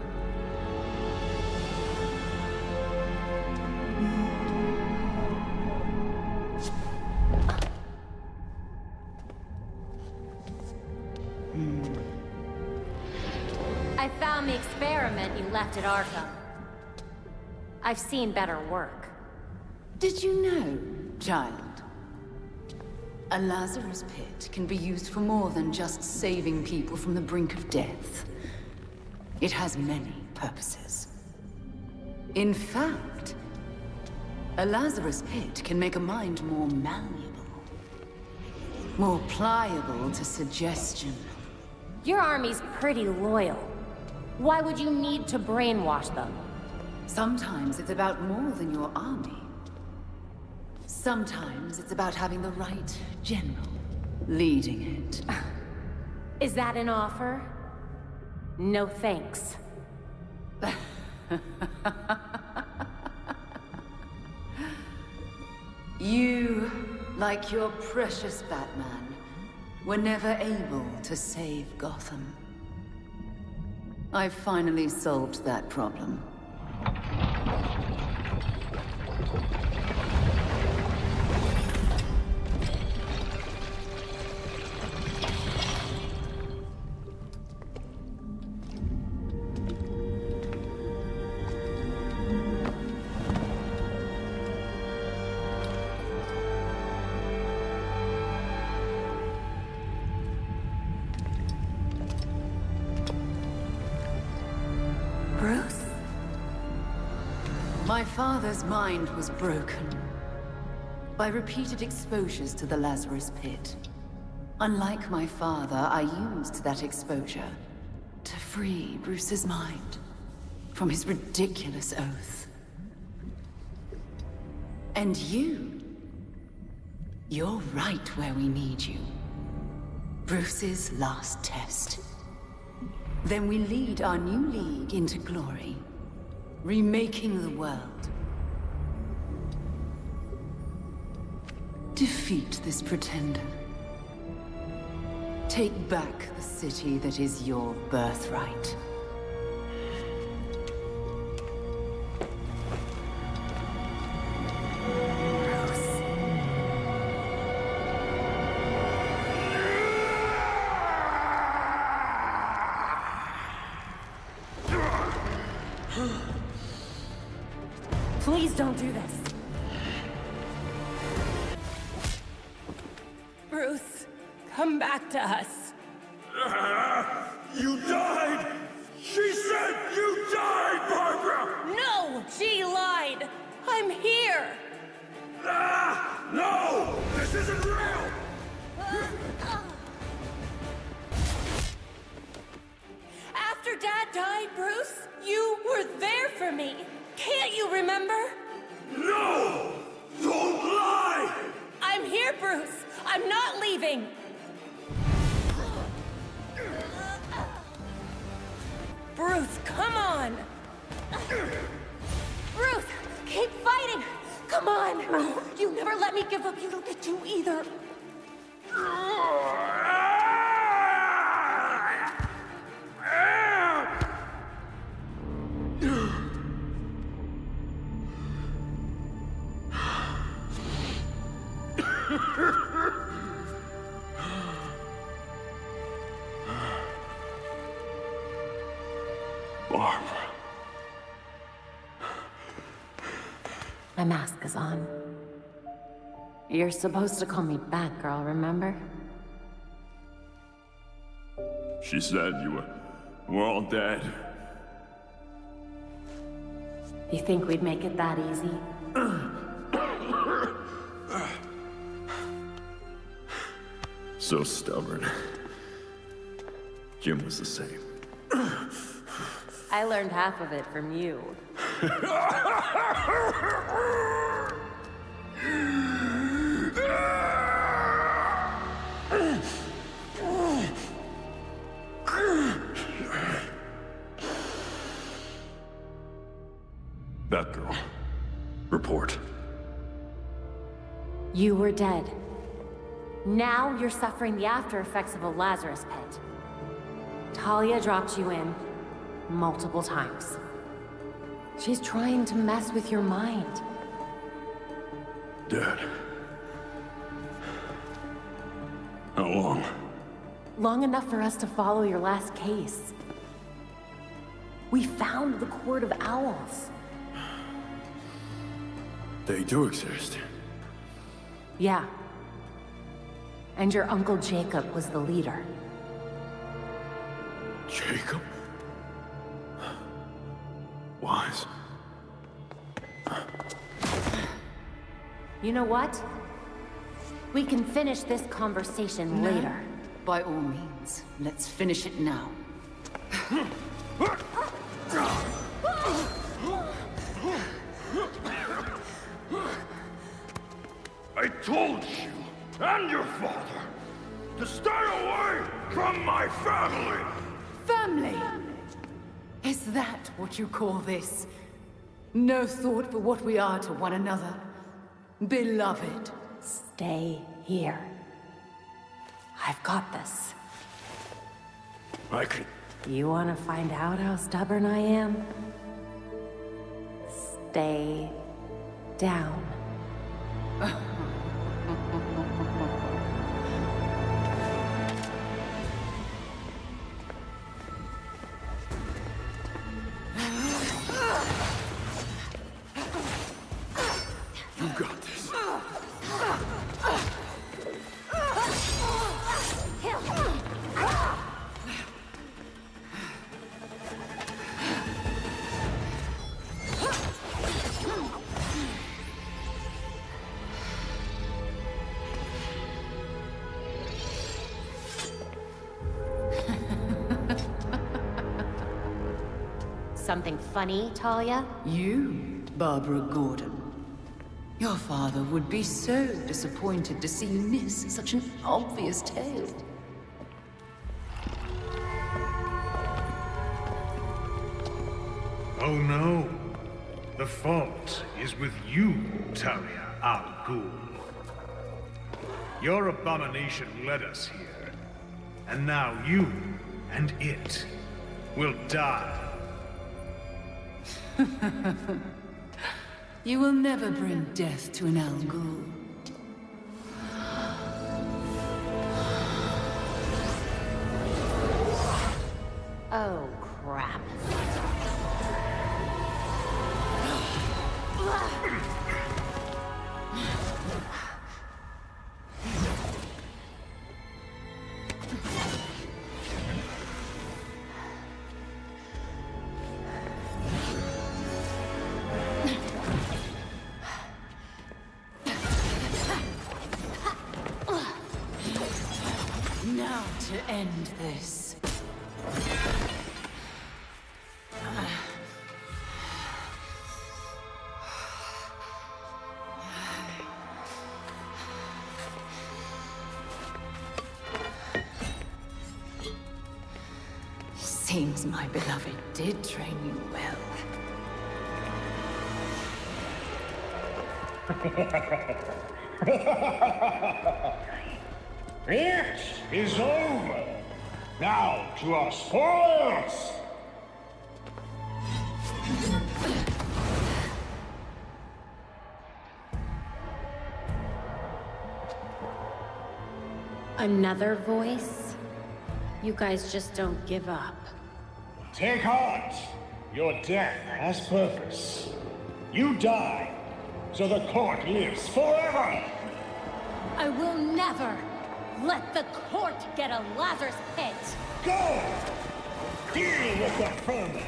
I found the experiment you left at Arkham. I've seen better work. Did you know, child? A Lazarus pit can be used for more than just saving people from the brink of death. It has many purposes. In fact, a Lazarus pit can make a mind more malleable, more pliable to suggestion. Your army's pretty loyal. Why would you need to brainwash them? Sometimes it's about more than your army. Sometimes it's about having the right general leading it. Is that an offer? No thanks. You, like your precious Batman, were never able to save Gotham. I've finally solved that problem. My father's mind was broken by repeated exposures to the Lazarus Pit. Unlike my father, I used that exposure to free Bruce's mind from his ridiculous oath. And you're right where we need you. Bruce's last test. Then we lead our new league into glory. Remaking the world. Defeat this pretender. Take back the city that is your birthright. Please don't do this. Bruce, come back to us. You died! She said you died, Barbara! No! She lied! I'm here! No! This isn't real! After Dad died, Bruce, you were there for me. Can't you remember? No! Don't lie! I'm here, Bruce. I'm not leaving. Bruce, come on. Bruce, keep fighting. Come on. You never let me give up. You don't get to either. Barbara. My mask is on. You're supposed to call me Batgirl, remember? She said you were all dead. You think we'd make it that easy? So stubborn. Jim was the same. I learned half of it from you. Batgirl. Report. You were dead. Now you're suffering the after effects of a Lazarus pit. Talia dropped you in multiple times. She's trying to mess with your mind. Dad. How long? Long enough for us to follow your last case. We found the Court of Owls. They do exist. Yeah. And your Uncle Jacob was the leader. Jacob? Wise. You know what? We can finish this conversation later. By all means, let's finish it now. I told you, and your father, to stay away from my family! Family! Is that what you call this? No thought for what we are to one another? Beloved. Stay here. I've got this. I can... You want to find out how stubborn I am? Stay down. You got this. Something funny, Talia? You, Barbara Gordon. Your father would be so disappointed to see you miss such an obvious tale. Oh no. The fault is with you, Talia al Ghul. Your abomination led us here. And now you and it will die. You will never bring death to an Al Ghul. Oh, crap. Now to end this. Seems my beloved did train you well. It is over. Now to our spoils. Another voice? You guys just don't give up. Take heart. Your death has purpose. You die, so the court lives forever. I will never let the court get a Lazarus pit. Go! Deal with the vermin.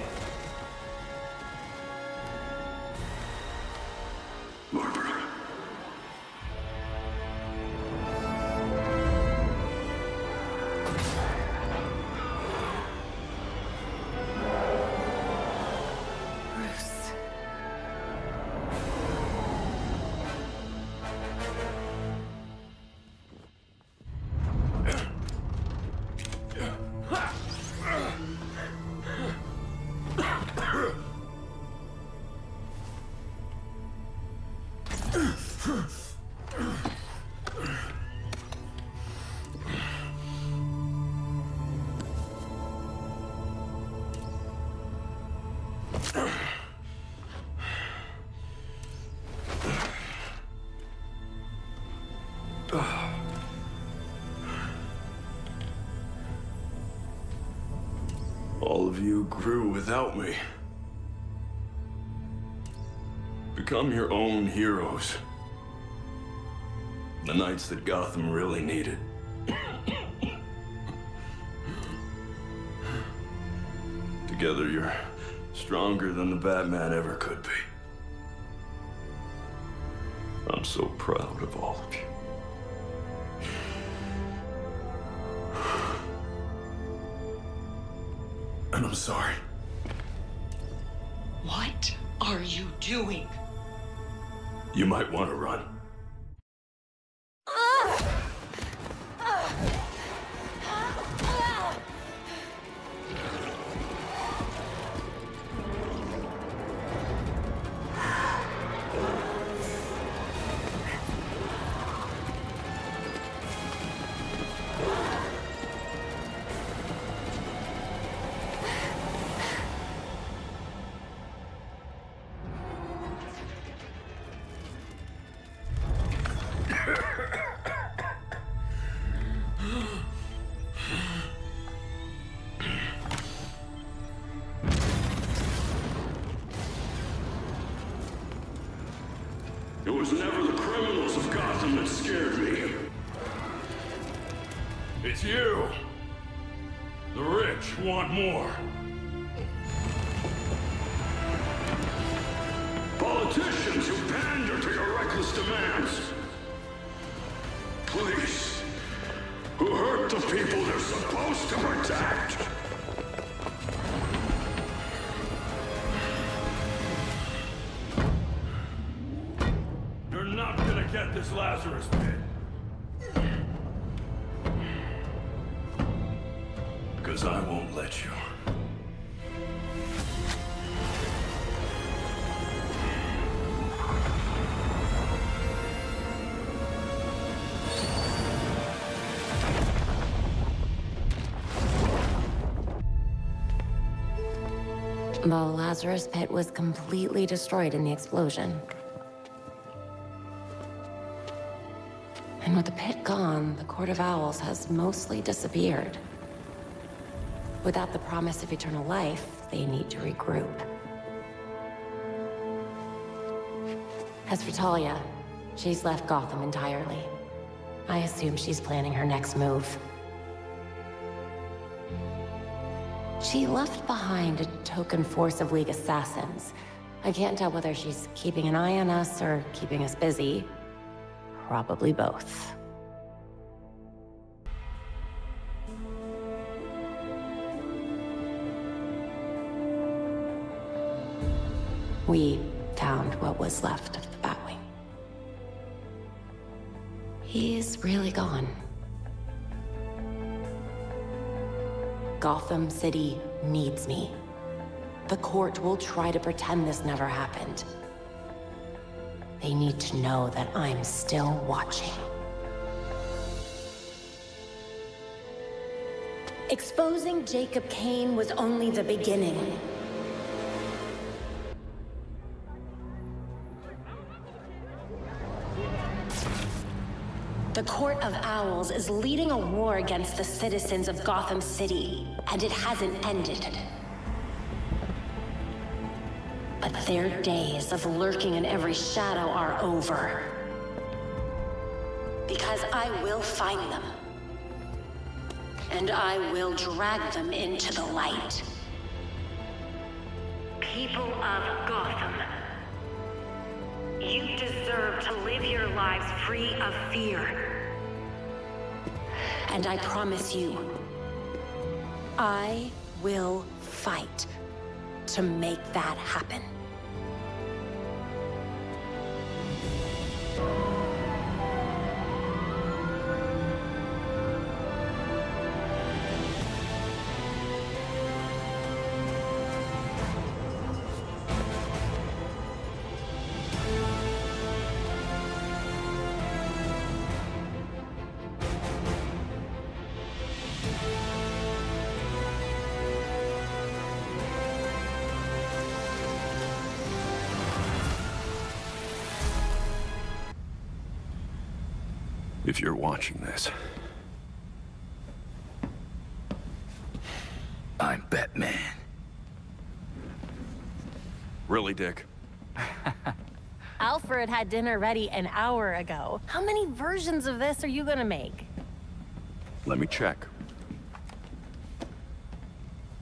Barbara. of you grew without me. Become your own heroes. The knights that Gotham really needed. Together, you're stronger than the Batman ever could be. I'm so proud of all of you. And I'm sorry. What are you doing? You might want to run. It was never the criminals of Gotham that scared me. It's you. The rich want more. Politicians who pander to your reckless demands. Police who hurt the people they're supposed to protect. You're not gonna get this Lazarus pit. Because I won't let you. The Lazarus pit was completely destroyed in the explosion. And with the pit gone, the Court of Owls has mostly disappeared. Without the promise of eternal life, they need to regroup. As for Talia, she's left Gotham entirely. I assume she's planning her next move. She left behind a token force of League assassins. I can't tell whether she's keeping an eye on us or keeping us busy. Probably both. We found what was left of the Batwing. He's really gone. Gotham City needs me. The court will try to pretend this never happened. They need to know that I'm still watching. Exposing Jacob Kane was only the beginning. The Court of Owls is leading a war against the citizens of Gotham City, and it hasn't ended. But their days of lurking in every shadow are over. Because I will find them. And I will drag them into the light. People of Gotham, you deserve to live your lives free of fear. And I promise you, I will fight to make that happen. If you're watching this, I'm Batman. Really, Dick? Alfred had dinner ready an hour ago. How many versions of this are you gonna make? Let me check.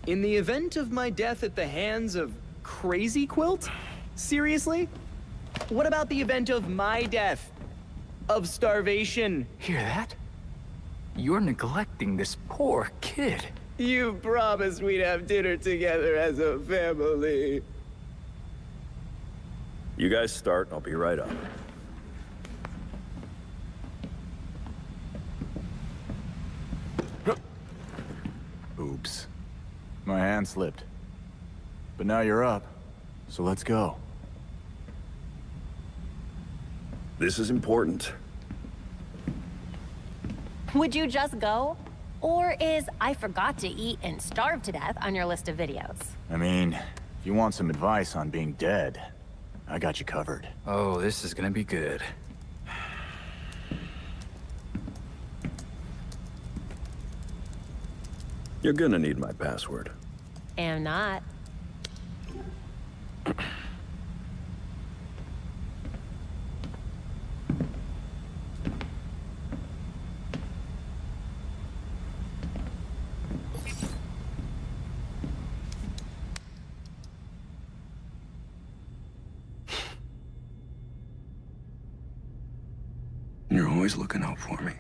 In the event of my death at the hands of Crazy Quilt? Seriously? What about the event of my death? Of starvation? Hear that? You're neglecting this poor kid. You promised we'd have dinner together as a family. You guys start, I'll be right up. Oops. My hand slipped. But now you're up, so let's go. This is important. Would you just go? Or is I forgot to eat and starve to death on your list of videos? I mean, if you want some advice on being dead, I got you covered. Oh, this is gonna be good. You're gonna need my password. Am not. You're always looking out for me.